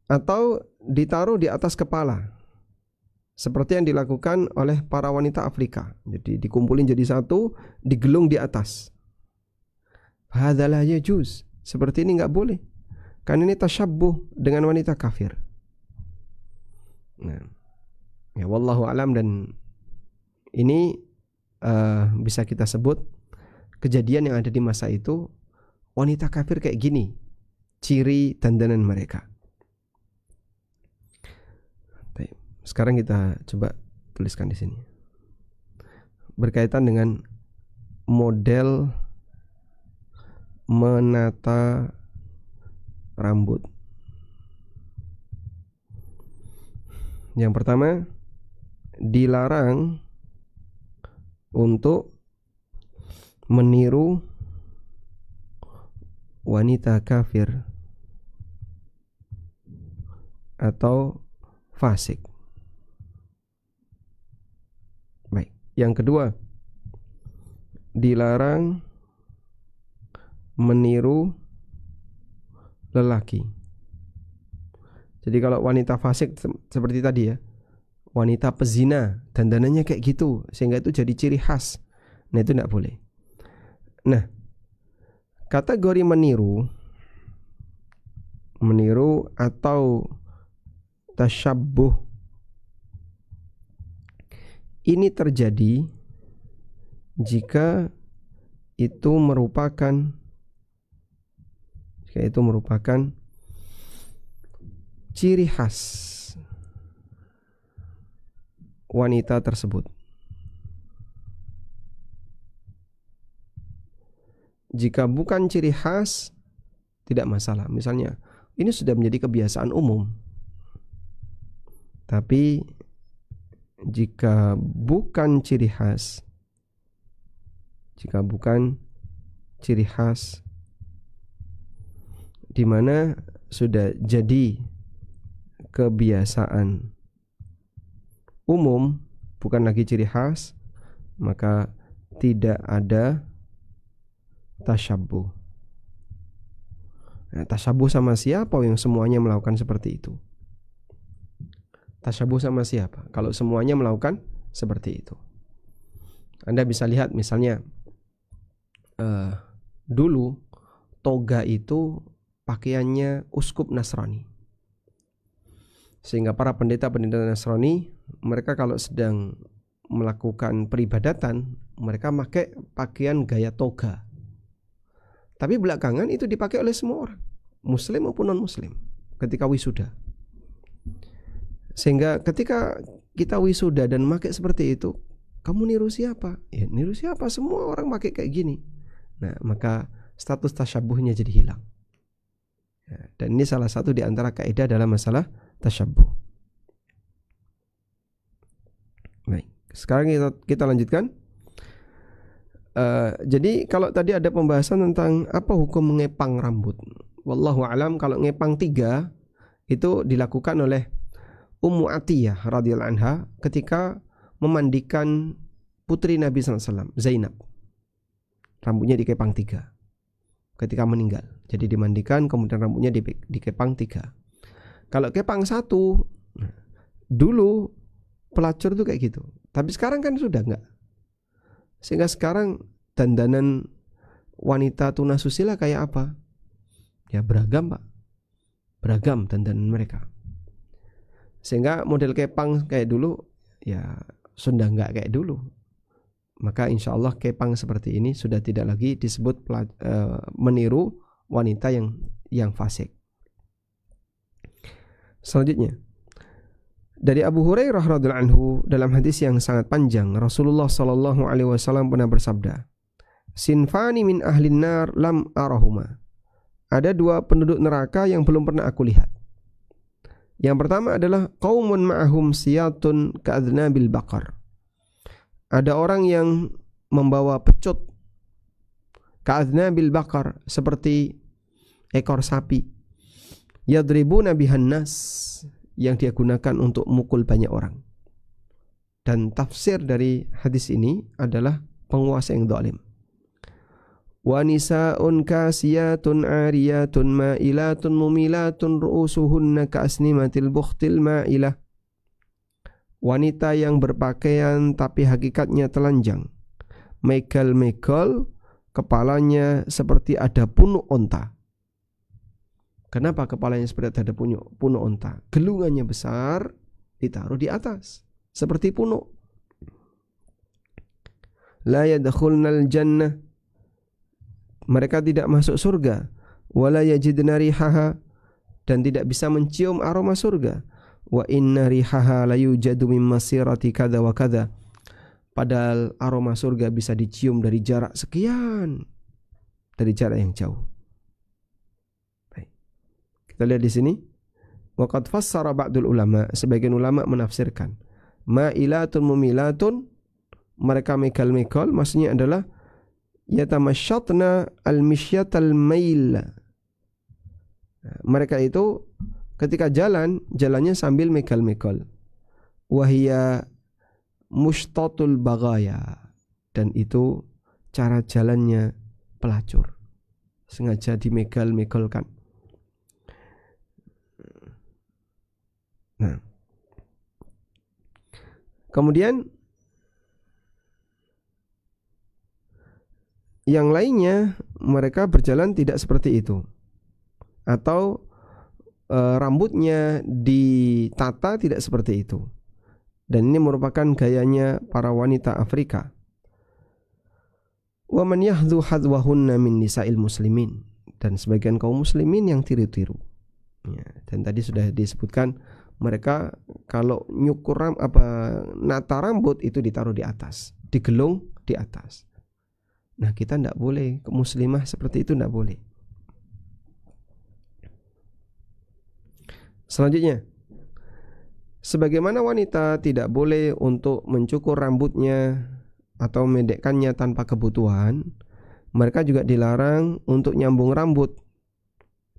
Atau ditaruh di atas kepala, seperti yang dilakukan oleh para wanita Afrika. Jadi dikumpulin jadi satu, digelung di atas. Hadza la yajuz. Seperti ini enggak boleh. Kan ini tasyabbuh dengan wanita kafir. Nah, ya wallahu alam. Dan ini bisa kita sebut kejadian yang ada di masa itu, wanita kafir kayak gini ciri dandanan mereka. Baik, sekarang kita coba tuliskan di sini berkaitan dengan model menata rambut. Yang pertama, dilarang untuk meniru wanita kafir atau fasik. Baik, yang kedua, dilarang meniru lelaki. Jadi kalau wanita fasik seperti tadi ya, wanita pezina, dandanannya kayak gitu, sehingga itu jadi ciri khas. Nah, itu tidak boleh. Nah, kategori meniru atau tasyabbuh ini terjadi jika itu merupakan ciri khas wanita tersebut. Jika bukan ciri khas, tidak masalah. Misalnya, ini sudah menjadi kebiasaan umum. Tapi jika bukan ciri khas, di mana sudah jadi kebiasaan umum, bukan lagi ciri khas, maka tidak ada tasyabbuh. Nah, tasyabbuh sama siapa yang semuanya melakukan seperti itu? Tasyabbuh sama siapa? Kalau semuanya melakukan seperti itu. Anda bisa lihat misalnya dulu toga itu pakaiannya uskup Nasrani. Sehingga para pendeta-pendeta Nasrani, mereka kalau sedang melakukan peribadatan, mereka pakai pakaian gaya toga. Tapi belakangan itu dipakai oleh semua orang, muslim maupun non-muslim, ketika wisuda. Sehingga ketika kita wisuda dan pakai seperti itu, kamu niru siapa? Ya niru siapa? Semua orang pakai kayak gini. Nah, maka status tasyabuhnya jadi hilang. Ya, dan ini salah satu di antara kaidah dalam masalah tasyabbuh. Baik, sekarang kita lanjutkan. Jadi kalau tadi ada pembahasan tentang apa hukum mengepang rambut. Wallahu alam, kalau ngepang 3 itu dilakukan oleh Ummu Atiyah radhiyallahu anha ketika memandikan putri Nabi SAW, Zainab. Rambutnya dikepang 3 ketika meninggal. Jadi dimandikan, kemudian rambutnya dikepang 3. Kalau kepang 1, dulu pelacur itu kayak gitu. Tapi sekarang kan sudah enggak. Sehingga sekarang dandanan wanita tunasusila kayak apa? Ya beragam, Pak. Beragam dandanan mereka. Sehingga model kepang kayak dulu ya sudah enggak kayak dulu. Maka insya Allah kepang seperti ini sudah tidak lagi disebut meniru wanita yang fasik. Selanjutnya, dari Abu Hurairah radhiyallahu anhu dalam hadis yang sangat panjang, Rasulullah sallallahu alaihi wasallam pernah bersabda, "Sinfani min ahlin nar lam arahuma." Ada 2 penduduk neraka yang belum pernah aku lihat. Yang pertama adalah qaumun ma'ahum siyatun ka'adnabil baqar. Ada orang yang membawa pecut ka'adnabil baqar, seperti ekor sapi. Yadribuna bihan nas, yang dia gunakan untuk mukul banyak orang. Dan tafsir dari hadis ini adalah penguasa yang zalim. Wa nisa'un kasiyatun 'ariyatun ma'ilatun mumilatun ru'usuhunna ka'asnimatil bukhtil ma'ilah. Wanita yang berpakaian tapi hakikatnya telanjang, megal-megal, kepalanya seperti ada punuk onta. Kenapa kepalanya seperti ada punuk onta? Gelungannya besar, ditaruh di atas seperti punuk. La yadkhulnal jannah, mereka tidak masuk surga. Wala yajidna rihaha, dan tidak bisa mencium aroma surga. Wa inna rihaha la yujadu min masirati kada wa kada, padahal aroma surga bisa dicium dari jarak sekian, dari jarak yang jauh. Baik, kita lihat di sini. Wa qad fassara ba'dul ulama, sebagian ulama menafsirkan ma'ilatun mumilatun, mereka megal-megal, maksudnya adalah yatamasyatna al-misyatal mail. Mereka itu ketika jalannya sambil megal-megal. Wahia mushtatul bagaya, dan itu cara jalannya pelacur, sengaja dimegal-megalkan. Nah, kemudian yang lainnya mereka berjalan tidak seperti itu, atau rambutnya ditata tidak seperti itu. Dan ini merupakan gayanya para wanita Afrika. Wa man yahdhu hadwahunna min nisa'il muslimin, dan sebagian kaum muslimin yang tiru-tiru. Ya, dan tadi sudah disebutkan mereka kalau nyukur nata rambut itu ditaruh di atas, digelung di atas. Nah, kita tidak boleh, muslimah seperti itu tidak boleh. Selanjutnya, sebagaimana wanita tidak boleh untuk mencukur rambutnya atau mendekkannya tanpa kebutuhan, mereka juga dilarang untuk nyambung rambut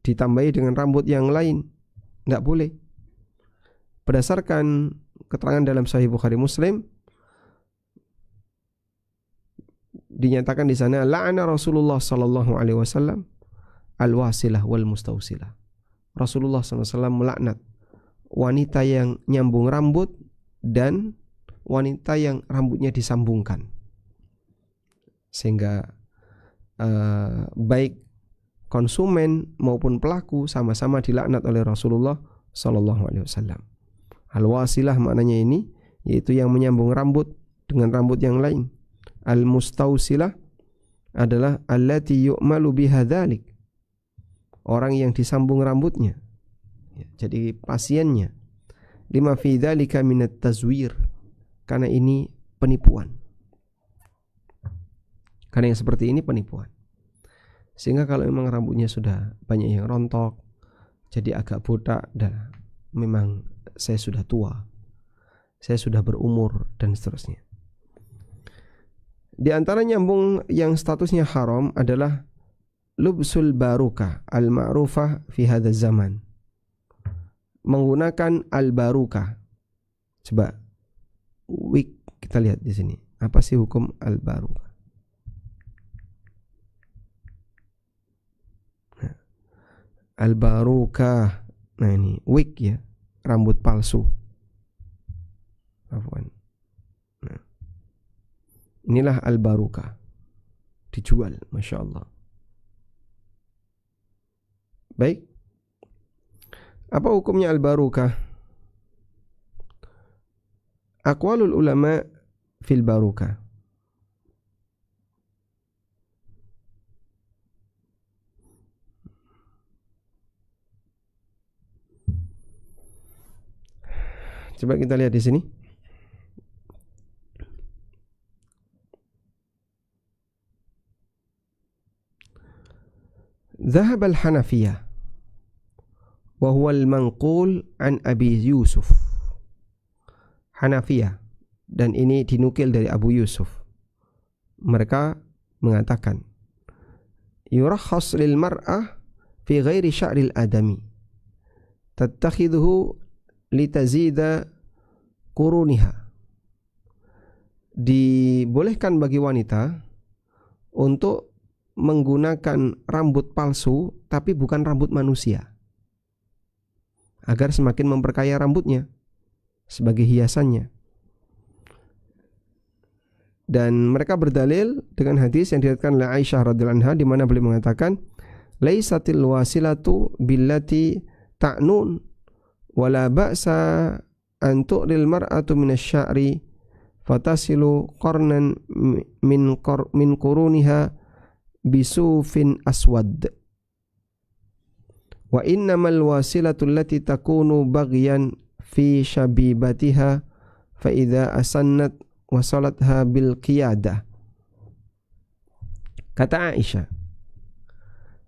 ditambahi dengan rambut yang lain. Tidak boleh. Berdasarkan keterangan dalam Sahih Bukhari Muslim dinyatakan di sana la'ana Rasulullah sallallahu alaihi wasallam al-wasilah wal mustausilah. Rasulullah SAW melaknat wanita yang nyambung rambut dan wanita yang rambutnya disambungkan. Sehingga baik konsumen maupun pelaku sama-sama dilaknat oleh Rasulullah sallallahu alaihi wasallam. Al-wasilah maknanya ini yaitu yang menyambung rambut dengan rambut yang lain. Al-mustausilah adalah allati yu'malu biha dzalik. Orang yang disambung rambutnya. Jadi pasiennya. Lima fi dzalika minat tazwir. Karena ini penipuan. Karena yang seperti ini penipuan. Sehingga kalau memang rambutnya sudah banyak yang rontok, jadi agak botak, dah memang saya sudah tua, saya sudah berumur dan seterusnya. Di antara nyambung yang statusnya haram adalah lubsul barukah al-ma'rufah fi hadzal zaman. Menggunakan al-barukah. Coba wig kita lihat di sini. Apa sih hukum al-barukah? Al-barukah. Nah ini wig ya, rambut palsu. Afwan. Nah. Inilah al-barukah. Dijual, Masya Allah. Baik. Apa hukumnya al-barukah? Aqwalul ulama fil barukah. Coba kita lihat di sini. ذهب الحنفية وهو المنقول عن أبي يوسف. Hanafiyah, dan ini dinukil dari Abu Yusuf. Mereka mengatakan yurakhas lil mar'ah fi ghairi sya'ril adami tattakhidhu litazida quruniha. Dibolehkan bagi wanita untuk menggunakan rambut palsu tapi bukan rambut manusia, agar semakin memperkaya rambutnya sebagai hiasannya. Dan mereka berdalil dengan hadis yang diriwayatkan oleh Aisyah radhiyallahu anha, di mana beliau mengatakan laisatil wasilatu billati ta'nun wala ba'sa an tu'ril mar'atu minasy-sya'ri fatasilu qarnan min quruniha bisufin aswad wa innamal wasilatu allati takunu baghyan fi syabibatiha fa idza asannat wasalatha bil qiyadah. Kata Aisyah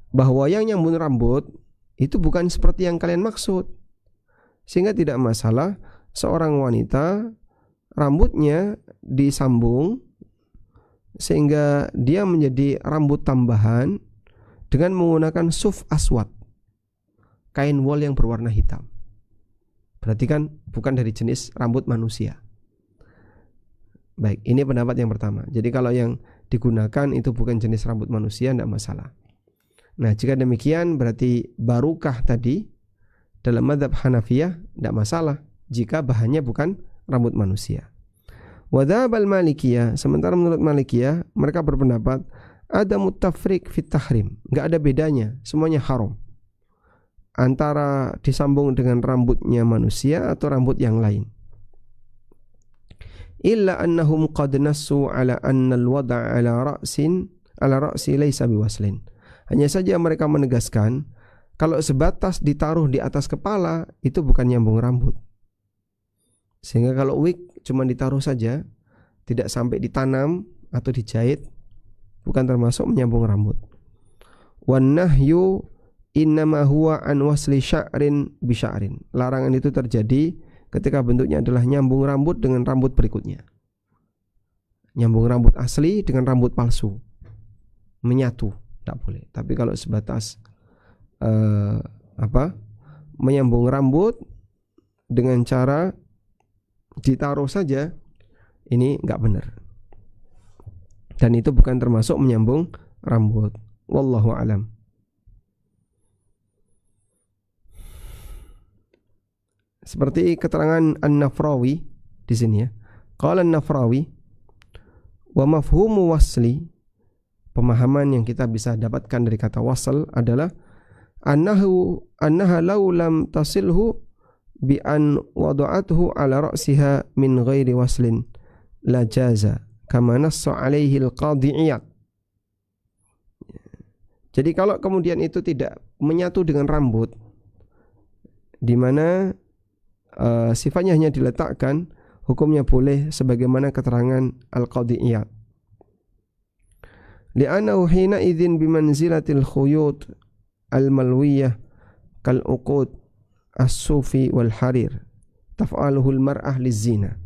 bahwa yang nyambung rambut itu bukan seperti yang kalian maksud, sehingga tidak masalah seorang wanita rambutnya disambung sehingga dia menjadi rambut tambahan dengan menggunakan suf aswad, kain wol yang berwarna hitam. Berarti kan bukan dari jenis rambut manusia. Baik, ini pendapat yang pertama. Jadi kalau yang digunakan itu bukan jenis rambut manusia, tidak masalah. Nah, jika demikian berarti barukah tadi dalam mazhab Hanafiyah tidak masalah jika bahannya bukan rambut manusia. Wadhabal Malikiyah, sementara menurut Malikiyah mereka berpendapat ada mutafrik fit tahrim, enggak ada bedanya, semuanya haram. Antara disambung dengan rambutnya manusia atau rambut yang lain. Illa annahum qad nassu ala anna al-wada' ala ra'si laysa biwaslin. Hanya saja mereka menegaskan kalau sebatas ditaruh di atas kepala itu bukan nyambung rambut. Sehingga kalau wig cuma ditaruh saja, tidak sampai ditanam atau dijahit, bukan termasuk menyambung rambut. Wan nahyu innama huwa an wasli sya'rin bi sya'rin. Larangan itu terjadi ketika bentuknya adalah nyambung rambut dengan rambut berikutnya. Nyambung rambut asli dengan rambut palsu, menyatu, tak boleh. Tapi kalau sebatas menyambung rambut dengan cara ditaruh saja, ini nggak benar. Dan itu bukan termasuk menyambung rambut. Wallahu alam. Seperti keterangan An-Nafrawi di sini ya. Qala An-Nafrawi wa mafhumu wasli, pemahaman yang kita bisa dapatkan dari kata wasl adalah annaha law lam tasilhu bi an wada'athu ala ra'siha min ghairi waslin la jaza kama nassa alaihi al-qadhi Iyad. Jadi kalau kemudian itu tidak menyatu dengan rambut, di mana sifatnya hanya diletakkan, hukumnya boleh sebagaimana keterangan Al-Qadhi Iyad. Li'annahu hina idzin bimanzilatil khuyut al-malwiyah kal uqud as-sufi wal harir taf'aluhu al-mar'ah liz-zina.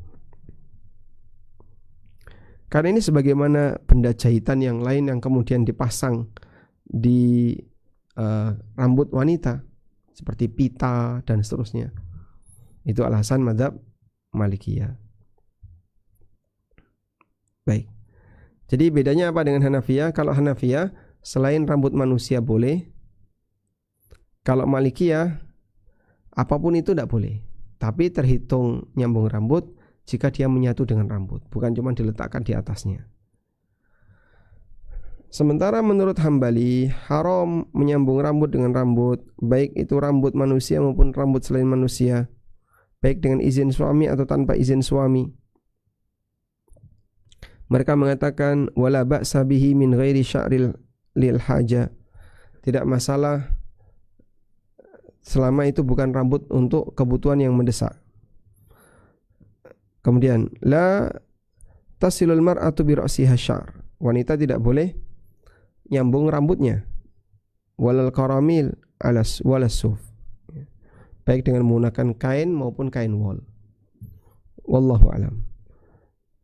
Karena ini sebagaimana benda jahitan yang lain yang kemudian dipasang di rambut wanita seperti pita dan seterusnya. Itu alasan mazhab Malikiyah. Baik. Jadi bedanya apa dengan Hanafiyah? Kalau Hanafiyah selain rambut manusia boleh. Kalau Malikiyah apapun itu tidak boleh. Tapi terhitung nyambung rambut jika dia menyatu dengan rambut, bukan cuma diletakkan di atasnya. Sementara menurut Hambali haram menyambung rambut dengan rambut, baik itu rambut manusia maupun rambut selain manusia, baik dengan izin suami atau tanpa izin suami. Mereka mengatakan wala ba'sa bihi min ghairi sya'ril lil haja. Tidak masalah selama itu bukan rambut untuk kebutuhan yang mendesak. Kemudian la tasilul mar'atu bi ra'siha syar. Wanita tidak boleh nyambung rambutnya. Walal karamil alas walas suf. Baik dengan menggunakan kain maupun kain wol. Wallahu alam.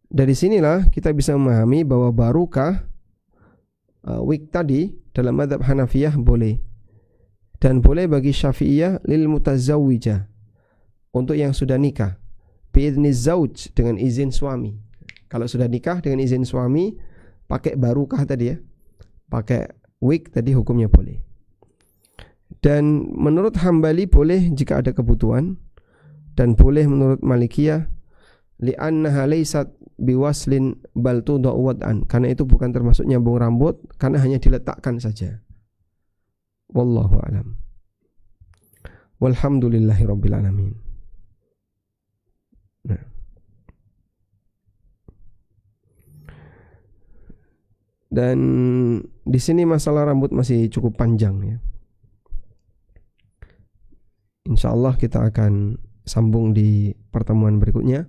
Dari sinilah kita bisa memahami bahwa barukah wig tadi dalam mazhab Hanafiyah boleh, dan boleh bagi Syafi'iyah lil mutazawwijah, untuk yang sudah nikah, bi'izni zauj, dengan izin suami. Kalau sudah nikah dengan izin suami, pakai barukah tadi ya, pakai wig tadi, hukumnya boleh. Dan menurut Hambali boleh jika ada kebutuhan, dan boleh menurut Malikiyah li'annaha laysat biwaslin bal tudau wad'an, karena itu bukan termasuk nyambung rambut, karena hanya diletakkan saja. Wallahu alam. Walhamdulillahi rabbil alamin. Nah. Dan di sini masalah rambut masih cukup panjang ya. Insyaallah kita akan sambung di pertemuan berikutnya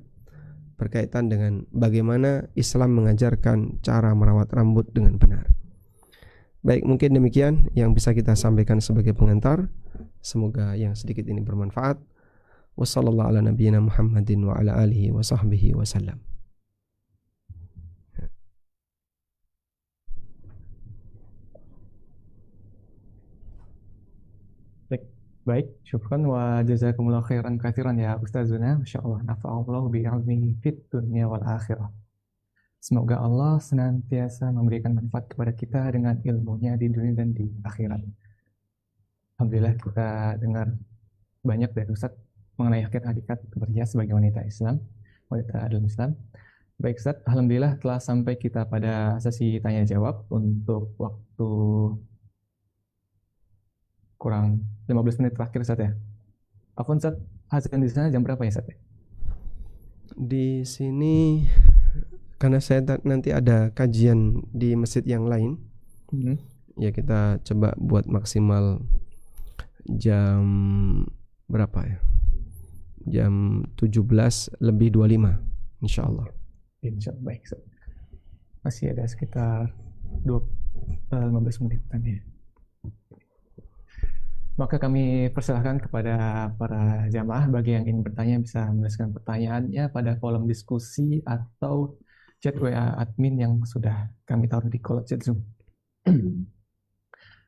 berkaitan dengan bagaimana Islam mengajarkan cara merawat rambut dengan benar. Baik, mungkin demikian yang bisa kita sampaikan sebagai pengantar. Semoga yang sedikit ini bermanfaat. Wassallallahu ala nabiyyina Muhammadin wa ala alihi wa sahbihi wasallam.
Baik, syukran wa jazakumullah khairan katsiran ya Ustazuna. Masyaallah, nafa'allahu bi ilmihi fid dunya wal akhirah. Semoga Allah senantiasa memberikan manfaat kepada kita dengan ilmunya di dunia dan di akhirat. Alhamdulillah kita dengar banyak dari Ustaz mengenai hakikat bekerja sebagai wanita Islam, wanita dalam Islam. Baik Ustaz, alhamdulillah telah sampai kita pada sesi tanya jawab untuk waktu kurang 15 menit terakhir Ustaz ya. Afwan Ustaz, azan di sana jam berapa ya Ustaz?
Di sini karena saya nanti ada kajian di masjid yang lain, ya kita coba buat maksimal jam berapa ya? Jam 17:25 insyaallah.
Insyaallah, baik Ustaz. Masih ada sekitar 15 menit tadi. Maka kami persilahkan kepada para jamaah bagi yang ingin bertanya bisa menuliskan pertanyaannya pada kolom diskusi atau chat WA admin yang sudah kami taruh di kolom chat Zoom.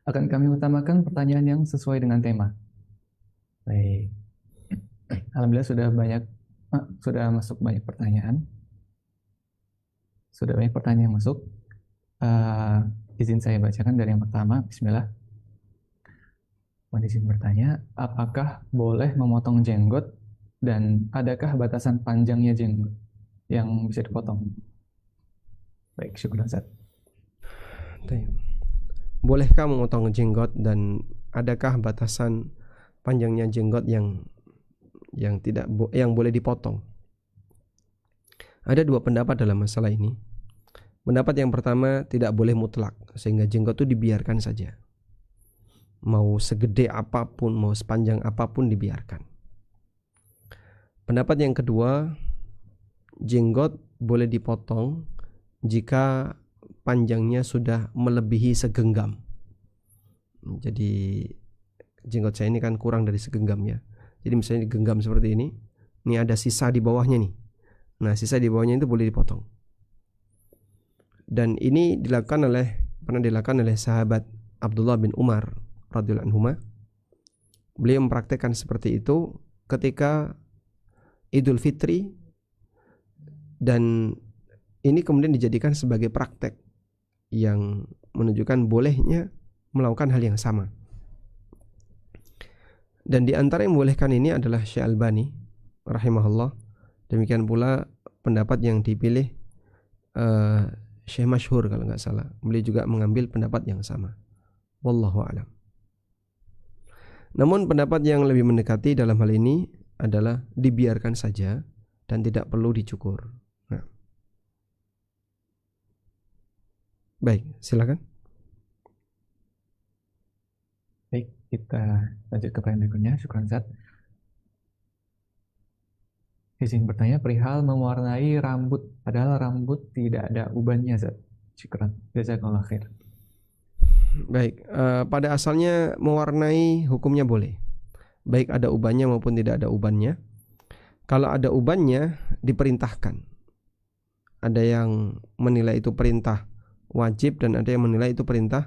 Akan kami utamakan pertanyaan yang sesuai dengan tema. Baik. Alhamdulillah sudah banyak Sudah masuk banyak pertanyaan. Sudah banyak pertanyaan yang masuk. Izin saya bacakan dari yang pertama. Bismillah. Mohon izin bertanya, apakah boleh memotong jenggot dan adakah batasan panjangnya jenggot yang bisa dipotong? Baik, syukur Ustaz.
Bolehkah memotong jenggot dan adakah batasan panjangnya jenggot yang boleh dipotong? Ada dua pendapat dalam masalah ini. Pendapat yang pertama, tidak boleh mutlak, sehingga jenggot itu dibiarkan saja. Mau segede apapun, mau sepanjang apapun dibiarkan. Pendapat yang kedua, jenggot boleh dipotong jika panjangnya sudah melebihi segenggam. Jadi jenggot saya ini kan kurang dari segenggam ya. Jadi misalnya digenggam seperti ini ada sisa di bawahnya nih. Nah, sisa di bawahnya itu boleh dipotong. Dan ini pernah dilakukan oleh sahabat Abdullah bin Umar radhiyallahu anhuma. Beliau mempraktekkan seperti itu ketika Idul Fitri, dan ini kemudian dijadikan sebagai praktek yang menunjukkan bolehnya melakukan hal yang sama. Dan di antara yang membolehkan ini adalah Syekh Albani rahimahullah. Demikian pula pendapat yang dipilih Syekh Masyhur kalau nggak salah. Beliau juga mengambil pendapat yang sama. Wallahu a'lam. Namun pendapat yang lebih mendekati dalam hal ini adalah dibiarkan saja dan tidak perlu dicukur. Nah. Baik, silakan.
Baik, kita lanjut ke pertanyaan berikutnya. Syukran Zat. Izin bertanya perihal mewarnai rambut, padahal rambut tidak ada ubannya Zat. Syukran. Jazakallah khair.
Baik, pada asalnya mewarnai hukumnya boleh, baik ada ubannya maupun tidak ada ubannya. Kalau ada ubannya diperintahkan. Ada yang menilai itu perintah wajib dan ada yang menilai itu perintah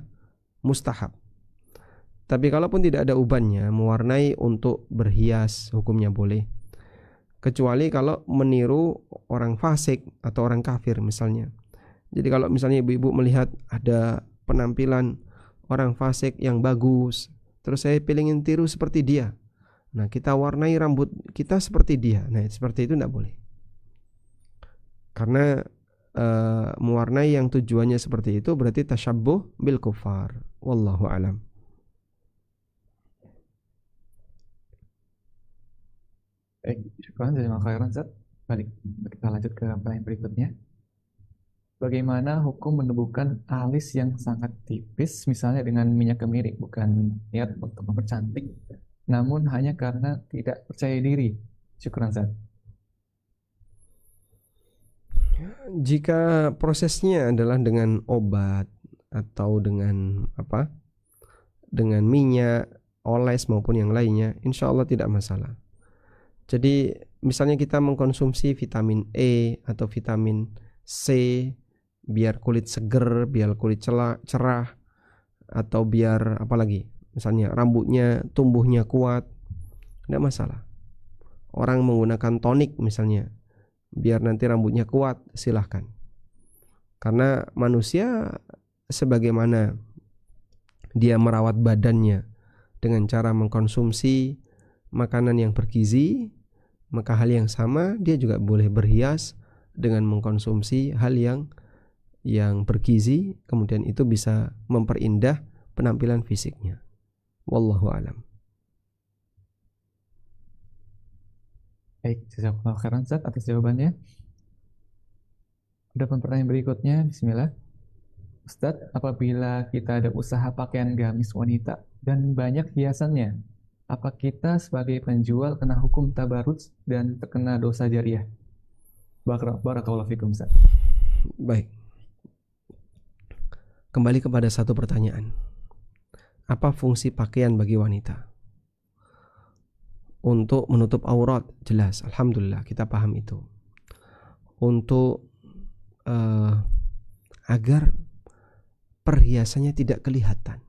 mustahab. Tapi kalaupun tidak ada ubannya, mewarnai untuk berhias hukumnya boleh. Kecuali kalau meniru orang fasik atau orang kafir misalnya. Jadi kalau misalnya ibu-ibu melihat ada penampilan orang fasik yang bagus, terus saya pengen tiru seperti dia, nah kita warnai rambut kita seperti dia, nah seperti itu tidak boleh. Karena mewarnai yang tujuannya seperti itu berarti tasyabbuh bil kufar. Wallahu alam.
Baik, syukran jazakallahu khairan Zat. Balik, kita lanjut ke pertanyaan berikutnya. Bagaimana hukum menumbuhkan alis yang sangat tipis, misalnya dengan minyak kemiri, bukan niat untuk mempercantik, namun hanya karena tidak percaya diri? Syukran Zat.
Jika prosesnya adalah dengan obat atau dengan dengan minyak, oles maupun yang lainnya, insya Allah tidak masalah. Jadi misalnya kita mengkonsumsi vitamin E atau vitamin C biar kulit seger, biar kulit cerah, atau biar misalnya rambutnya tumbuhnya kuat, tidak masalah. Orang menggunakan tonik misalnya biar nanti rambutnya kuat, silahkan. Karena manusia sebagaimana dia merawat badannya dengan cara mengkonsumsi makanan yang bergizi, maka hal yang sama dia juga boleh berhias dengan mengkonsumsi hal yang bergizi, kemudian itu bisa memperindah penampilan fisiknya. Wallahu alam.
Baik, jazakallahu khairan Zat atas jawabannya. Ada pertanyaan berikutnya, bismillah. Ustadz, apabila kita ada usaha pakaian gamis wanita dan banyak hiasannya, apa kita sebagai penjual kena hukum tabarruj dan terkena dosa jariah? Barakallahu fikum Ustaz.
Baik. Kembali kepada satu pertanyaan. Apa fungsi pakaian bagi wanita? Untuk menutup aurat, jelas, alhamdulillah kita paham itu. Untuk agar perhiasannya tidak kelihatan.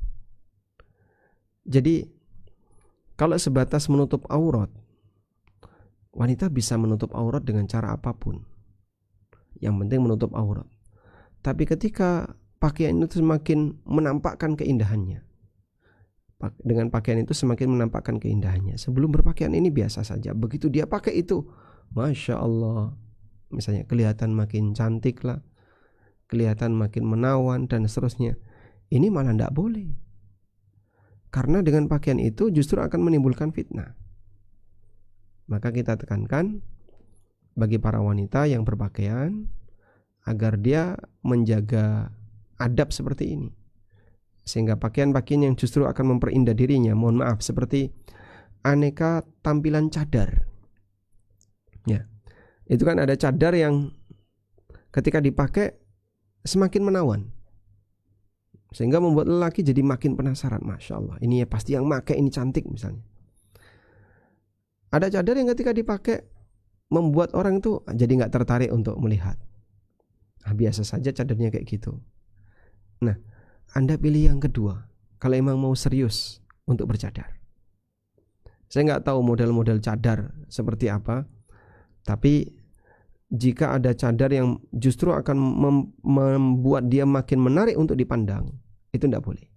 Jadi kalau sebatas menutup aurat, Wanita bisa menutup aurat dengan cara apapun, yang penting menutup aurat. Tapi ketika pakaian itu semakin menampakkan keindahannya, dengan pakaian itu semakin menampakkan keindahannya. Sebelum berpakaian ini biasa saja, begitu dia pakai itu, Masya Allah, misalnya kelihatan makin cantik lah, kelihatan makin menawan dan seterusnya. Ini malah tidak boleh, karena dengan pakaian itu justru akan menimbulkan fitnah. Maka kita tekankan bagi para wanita yang berpakaian agar dia menjaga adab seperti ini, sehingga pakaian-pakaian yang justru akan memperindah dirinya, mohon maaf, seperti aneka tampilan cadar. Ya, itu kan ada cadar yang ketika dipakai semakin menawan, sehingga membuat lelaki jadi makin penasaran. Masya Allah, ini ya pasti yang pakai ini cantik misalnya. Ada cadar yang ketika dipakai membuat orang itu jadi nggak tertarik untuk melihat. Biasa saja cadarnya kayak gitu. Nah, Anda pilih yang kedua kalau emang mau serius untuk bercadar. Saya nggak tahu model-model cadar seperti apa, tapi jika ada cadar yang justru akan membuat dia makin menarik untuk dipandang, itu tidak boleh.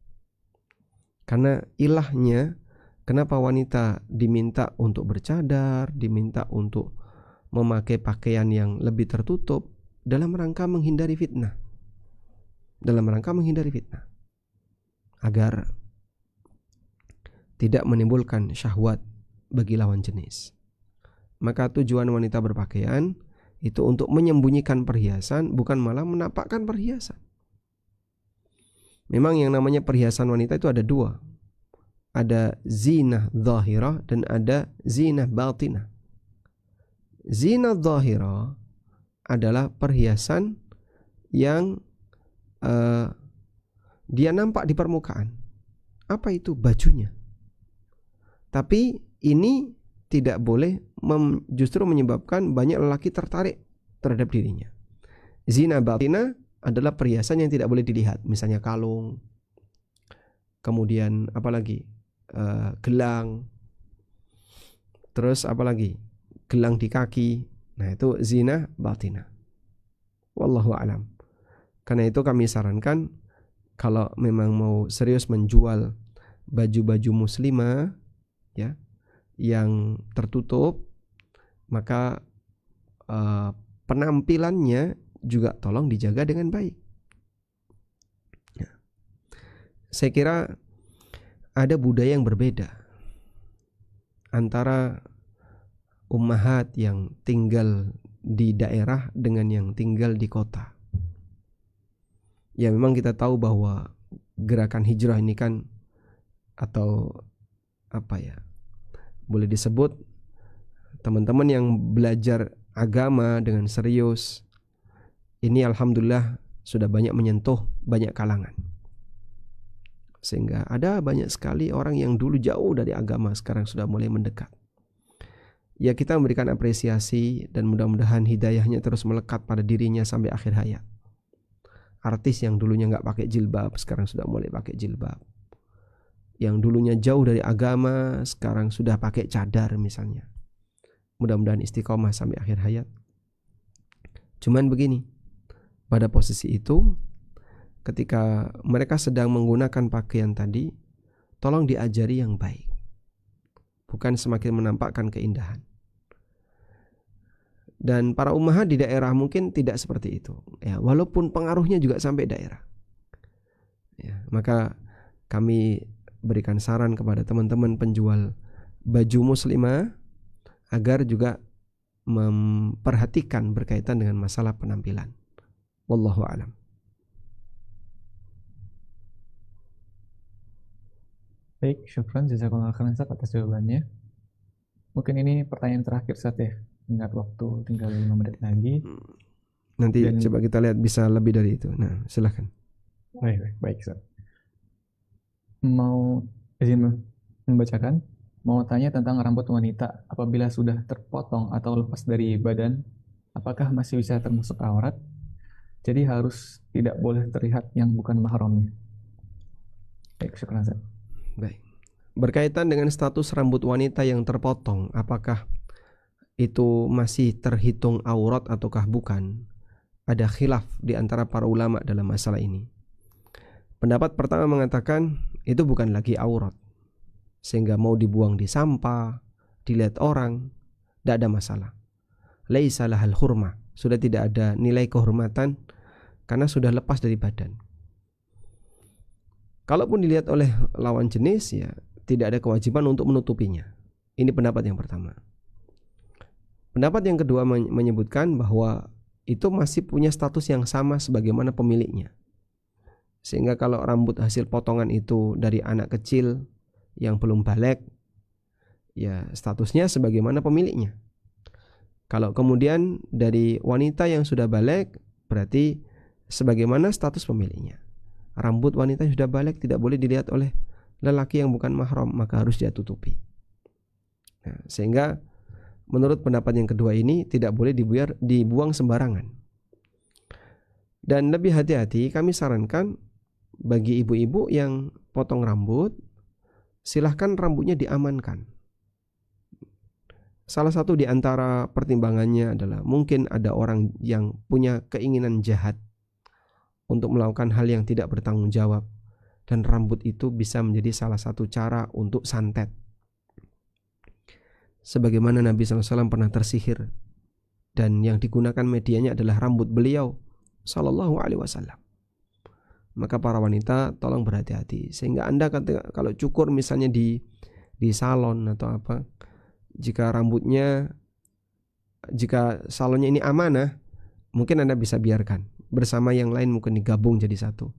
Karena ilahnya, kenapa wanita diminta untuk bercadar, diminta untuk memakai pakaian yang lebih tertutup, dalam rangka menghindari fitnah. Dalam rangka menghindari fitnah, agar tidak menimbulkan syahwat bagi lawan jenis. Maka tujuan wanita berpakaian itu untuk menyembunyikan perhiasan, bukan malah menampakkan perhiasan. Memang yang namanya perhiasan wanita itu ada dua. Ada zinah zahirah dan ada zinah batinah. Zinah zahirah adalah perhiasan yang dia nampak di permukaan. Apa itu? Bajunya. Tapi ini tidak boleh justru menyebabkan banyak lelaki tertarik terhadap dirinya. Zina batina adalah perhiasan yang tidak boleh dilihat, misalnya kalung, kemudian apalagi gelang, terus apalagi gelang di kaki. Nah, itu zina batina. Wallahu alam. Karena itu kami sarankan kalau memang mau serius menjual baju-baju muslimah ya yang tertutup, maka penampilannya juga tolong dijaga dengan baik. Ya. Saya kira ada budaya yang berbeda antara ummahat yang tinggal di daerah dengan yang tinggal di kota. Ya, memang kita tahu bahwa gerakan hijrah ini kan, atau apa ya, boleh disebut teman-teman yang belajar agama dengan serius ini alhamdulillah sudah banyak menyentuh banyak kalangan, sehingga ada banyak sekali orang yang dulu jauh dari agama sekarang sudah mulai mendekat. Ya, kita memberikan apresiasi dan mudah-mudahan hidayahnya terus melekat pada dirinya sampai akhir hayat. Artis yang dulunya nggak pakai jilbab sekarang sudah mulai pakai jilbab. Yang dulunya jauh dari agama sekarang sudah pakai cadar misalnya. Mudah-mudahan istiqomah sampai akhir hayat. Cuman begini, pada posisi itu ketika mereka sedang menggunakan pakaian tadi, tolong diajari yang baik, bukan semakin menampakkan keindahan. Dan para ummahat di daerah mungkin tidak seperti itu ya, walaupun pengaruhnya juga sampai daerah ya. Maka kami berikan saran kepada teman-teman penjual baju muslimah agar juga memperhatikan berkaitan dengan masalah penampilan. Wallahu a'lam.
Baik, syukran jazakallahu khairan Ustaz atas jawabannya. Mungkin ini pertanyaan terakhir Ustaz ya. Ingat waktu tinggal 5 menit lagi.
Nanti coba kita lihat bisa lebih dari itu. Nah, silakan.
Baik Ustaz. Mau izin membacakan? Mau tanya tentang rambut wanita apabila sudah terpotong atau lepas dari badan, apakah masih bisa termasuk aurat? Jadi harus tidak boleh terlihat yang bukan mahramnya. Baik, syukran Ustaz.
Baik. Berkaitan dengan status rambut wanita yang terpotong, apakah itu masih terhitung aurat ataukah bukan, ada khilaf di antara para ulama dalam masalah ini. Pendapat pertama mengatakan itu bukan lagi aurat, sehingga mau dibuang di sampah, dilihat orang, tidak ada masalah. Laisa lahal hurmah, sudah tidak ada nilai kehormatan karena sudah lepas dari badan. Kalaupun dilihat oleh lawan jenis, ya tidak ada kewajiban untuk menutupinya. Ini pendapat yang pertama. Pendapat yang kedua menyebutkan bahwa itu masih punya status yang sama sebagaimana pemiliknya. Sehingga kalau rambut hasil potongan itu dari anak kecil yang belum baligh, ya statusnya sebagaimana pemiliknya. Kalau kemudian dari wanita yang sudah baligh, berarti sebagaimana status pemiliknya. Rambut wanita yang sudah baligh tidak boleh dilihat oleh lelaki yang bukan mahram, maka harus dia tutupi. Nah, sehingga menurut pendapat yang kedua ini tidak boleh dibuang sembarangan. Dan lebih hati-hati, kami sarankan bagi ibu-ibu yang potong rambut, silahkan rambutnya diamankan. Salah satu di antara pertimbangannya adalah mungkin ada orang yang punya keinginan jahat untuk melakukan hal yang tidak bertanggung jawab, dan rambut itu bisa menjadi salah satu cara untuk santet. Sebagaimana Nabi SAW pernah tersihir dan yang digunakan medianya adalah rambut beliau SAW. Maka para wanita tolong berhati-hati, sehingga Anda kalau cukur misalnya di salon atau apa, jika salonnya ini amanah, mungkin Anda bisa biarkan bersama yang lain, mungkin digabung jadi satu.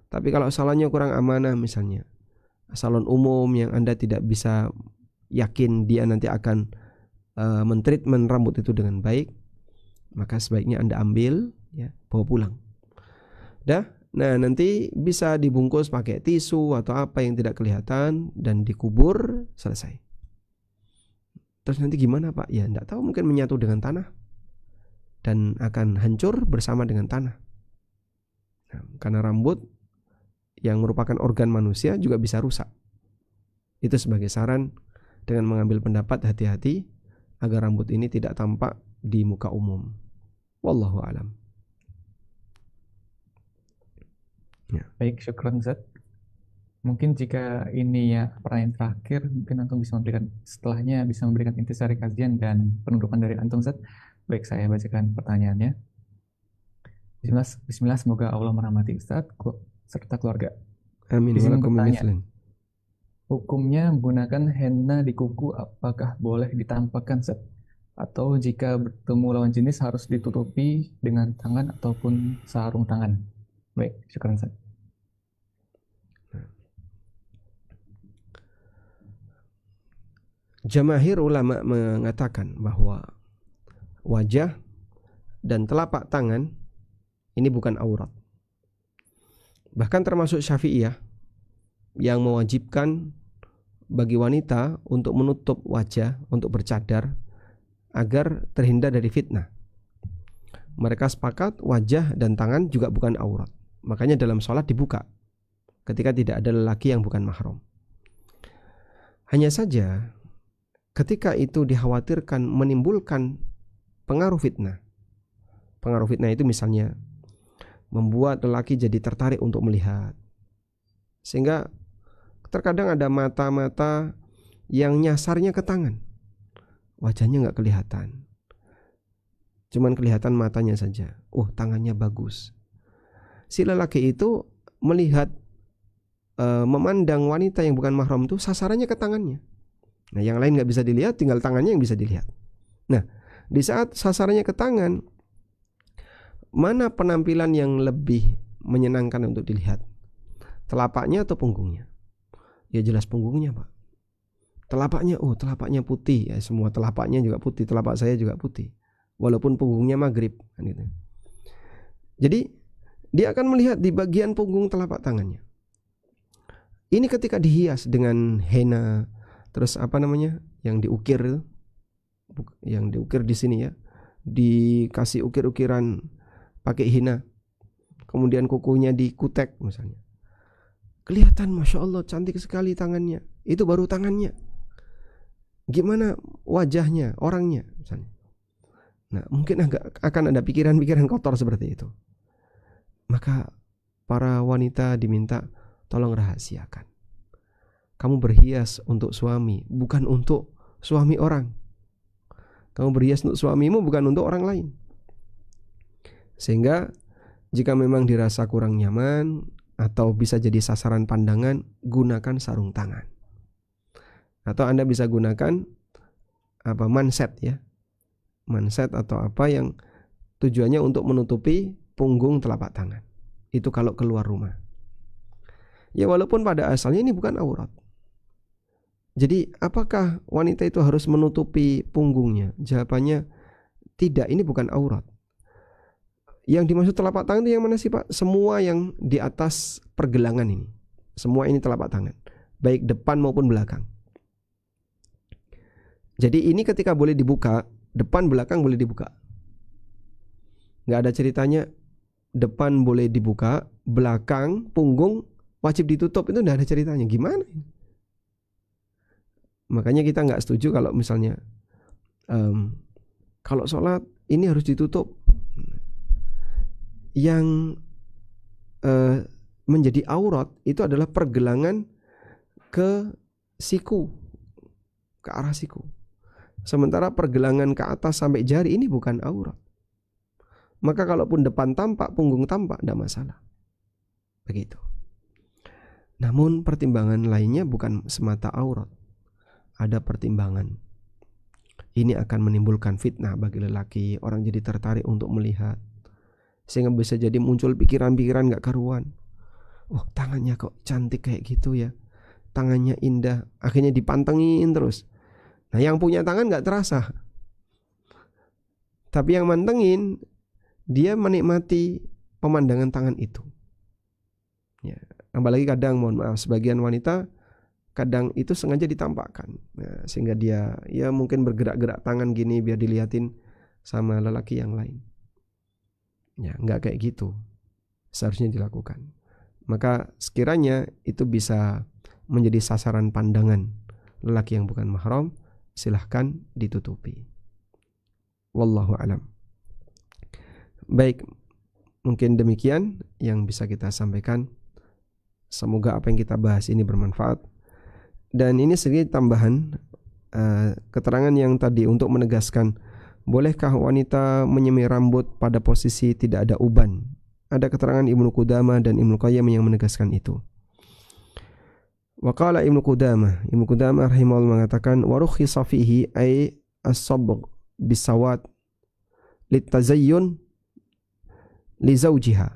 Tapi kalau salonnya kurang amanah, misalnya salon umum yang Anda tidak bisa yakin dia nanti akan mentreatment rambut itu dengan baik, maka sebaiknya Anda ambil, ya, bawa pulang. Nah nanti bisa dibungkus pakai tisu atau apa yang tidak kelihatan dan dikubur, selesai. Terus nanti gimana Pak? Ya enggak tahu, mungkin menyatu dengan tanah dan akan hancur bersama dengan tanah. Nah, karena rambut yang merupakan organ manusia juga bisa rusak. Itu sebagai saran, dengan mengambil pendapat hati-hati agar rambut ini tidak tampak di muka umum. Wallahu alam.
Ya. Baik, syukran Ustaz. Mungkin jika ini ya pertanyaan terakhir, mungkin Antum setelahnya bisa memberikan intisari kajian dan penutupan dari Antum Ustaz. Baik, saya bacakan pertanyaannya. Bismillah, semoga Allah merahmati Ustaz serta keluarga.
Amin.
Izin bertanya, hukumnya menggunakan henna di kuku apakah boleh ditampakkan Ustaz? Atau jika bertemu lawan jenis harus ditutupi dengan tangan ataupun sarung tangan? Baik, syukran Ustaz.
Jamaahir ulama mengatakan bahwa wajah dan telapak tangan ini bukan aurat. Bahkan termasuk Syafi'iyah yang mewajibkan bagi wanita untuk menutup wajah, untuk bercadar agar terhindar dari fitnah. Mereka sepakat wajah dan tangan juga bukan aurat. Makanya dalam sholat dibuka ketika tidak ada lelaki yang bukan mahram. Hanya saja ketika itu dikhawatirkan menimbulkan pengaruh fitnah. Pengaruh fitnah itu misalnya membuat lelaki jadi tertarik untuk melihat. Sehingga terkadang ada mata-mata yang nyasarnya ke tangan. Wajahnya nggak kelihatan. Cuman kelihatan matanya saja. Oh, tangannya bagus. Si lelaki itu melihat, memandang wanita yang bukan mahram itu sasarannya ke tangannya. Nah, yang lain nggak bisa dilihat, tinggal tangannya yang bisa dilihat. Nah, di saat sasarannya ke tangan, mana penampilan yang lebih menyenangkan untuk dilihat? Telapaknya atau punggungnya? Ya jelas punggungnya, Pak. Telapaknya, oh telapaknya putih. Ya semua telapaknya juga putih. Telapak saya juga putih. Walaupun punggungnya maghrib, kan gitu. Jadi dia akan melihat di bagian punggung telapak tangannya. Ini ketika dihias dengan henna, terus apa namanya, yang diukir itu, yang diukir di sini ya, dikasih ukir-ukiran pakai henna, kemudian kukunya dikutek misalnya, kelihatan masya Allah cantik sekali tangannya. Itu baru tangannya. Gimana wajahnya, orangnya misalnya. Nah, mungkin akan ada pikiran-pikiran kotor seperti itu. Maka para wanita diminta tolong rahasiakan. Kamu berhias untuk suami, bukan untuk suami orang. Kamu berhias untuk suamimu, bukan untuk orang lain. Sehingga jika memang dirasa kurang nyaman atau bisa jadi sasaran pandangan, gunakan sarung tangan. Atau Anda bisa gunakan manset ya. Manset atau apa yang tujuannya untuk menutupi punggung telapak tangan. Itu kalau keluar rumah. Ya walaupun pada asalnya ini bukan aurat. Jadi apakah wanita itu harus menutupi punggungnya? Jawabannya tidak, ini bukan aurat. Yang dimaksud telapak tangan itu yang mana sih Pak? Semua yang di atas pergelangan ini. Semua ini telapak tangan. Baik depan maupun belakang. Jadi ini ketika boleh dibuka, depan belakang boleh dibuka. Nggak ada ceritanya depan boleh dibuka, belakang, punggung wajib ditutup. Itu nggak ada ceritanya. Gimana? Makanya kita nggak setuju kalau misalnya kalau sholat ini harus ditutup. Yang menjadi aurat itu adalah pergelangan ke siku, ke arah siku. Sementara pergelangan ke atas sampai jari ini bukan aurat. Maka kalaupun depan tampak, punggung tampak, tidak masalah. Begitu. Namun pertimbangan lainnya bukan semata aurat. Ada pertimbangan. Ini akan menimbulkan fitnah bagi lelaki. Orang jadi tertarik untuk melihat. Sehingga bisa jadi muncul pikiran-pikiran gak karuan. Oh, tangannya kok cantik kayak gitu ya. Tangannya indah. Akhirnya dipantengin terus. Nah, yang punya tangan gak terasa. Tapi yang mantengin, dia menikmati pemandangan tangan itu. Ya, apalagi kadang, mohon maaf, sebagian wanita kadang itu sengaja ditampakkan. Nah, sehingga dia ya mungkin bergerak-gerak tangan gini biar dilihatin sama lelaki yang lain. Ya, enggak kayak gitu. Seharusnya dilakukan. Maka sekiranya itu bisa menjadi sasaran pandangan lelaki yang bukan mahram, silahkan ditutupi. Wallahu alam. Baik, mungkin demikian yang bisa kita sampaikan. Semoga apa yang kita bahas ini bermanfaat. Dan ini sedikit tambahan keterangan yang tadi untuk menegaskan, bolehkah wanita menyemir rambut pada posisi tidak ada uban? Ada keterangan Ibnu Qudamah dan Ibnu Qayyim yang menegaskan itu. Wa qala Ibnu Qudamah rahimahullah mengatakan, wa rukhisa fihi ay as-sabgh bisawat litazayyun li zawjiha.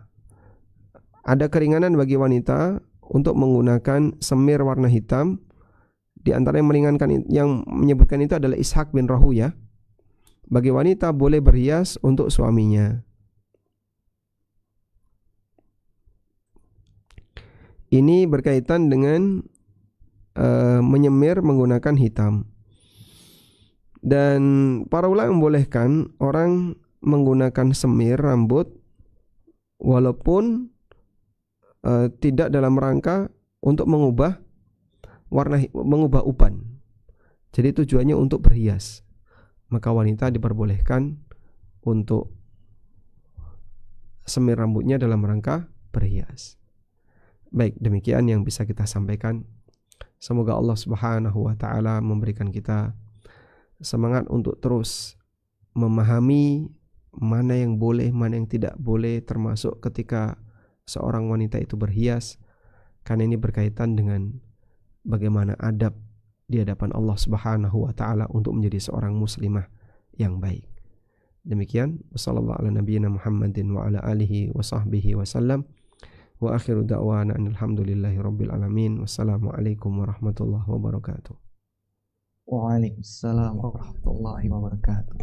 Ada keringanan bagi wanita untuk menggunakan semir warna hitam. Di antara yang meringankan, yang menyebutkan itu adalah Ishaq bin Rahuya. Bagi wanita boleh berhias untuk suaminya. Ini berkaitan dengan menyemir menggunakan hitam. Dan para ulama membolehkan orang menggunakan semir rambut walaupun tidak dalam rangka untuk mengubah mengubah uban. Jadi tujuannya untuk berhias. Maka wanita diperbolehkan untuk semir rambutnya dalam rangka berhias. Baik, demikian yang bisa kita sampaikan. Semoga Allah Subhanahu wa taala memberikan kita semangat untuk terus memahami mana yang boleh, mana yang tidak boleh, termasuk ketika seorang wanita itu berhias, karena ini berkaitan dengan bagaimana adab di hadapan Allah Subhanahu wa taala untuk menjadi seorang muslimah yang baik. Demikian, wassallallahu ala nabiyyina Muhammadin wa ala alihi wa sahbihi wasallam. Wa akhiru da'wana alhamdulillahi rabbil alamin. Wassalamualaikum warahmatullahi wabarakatuh.
Waalaikumsalam warahmatullahi wabarakatuh.